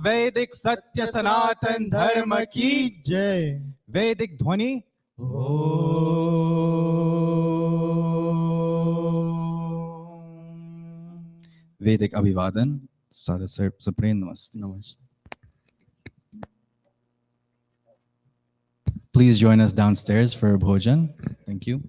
वैदिक सत्य सनातन धर्म की जय। वैदिक ध्वनि वैदिक अभिवादन सारे सुप्रीम नमस्ते नमस्ते Please join us downstairs for bhojan. Thank you.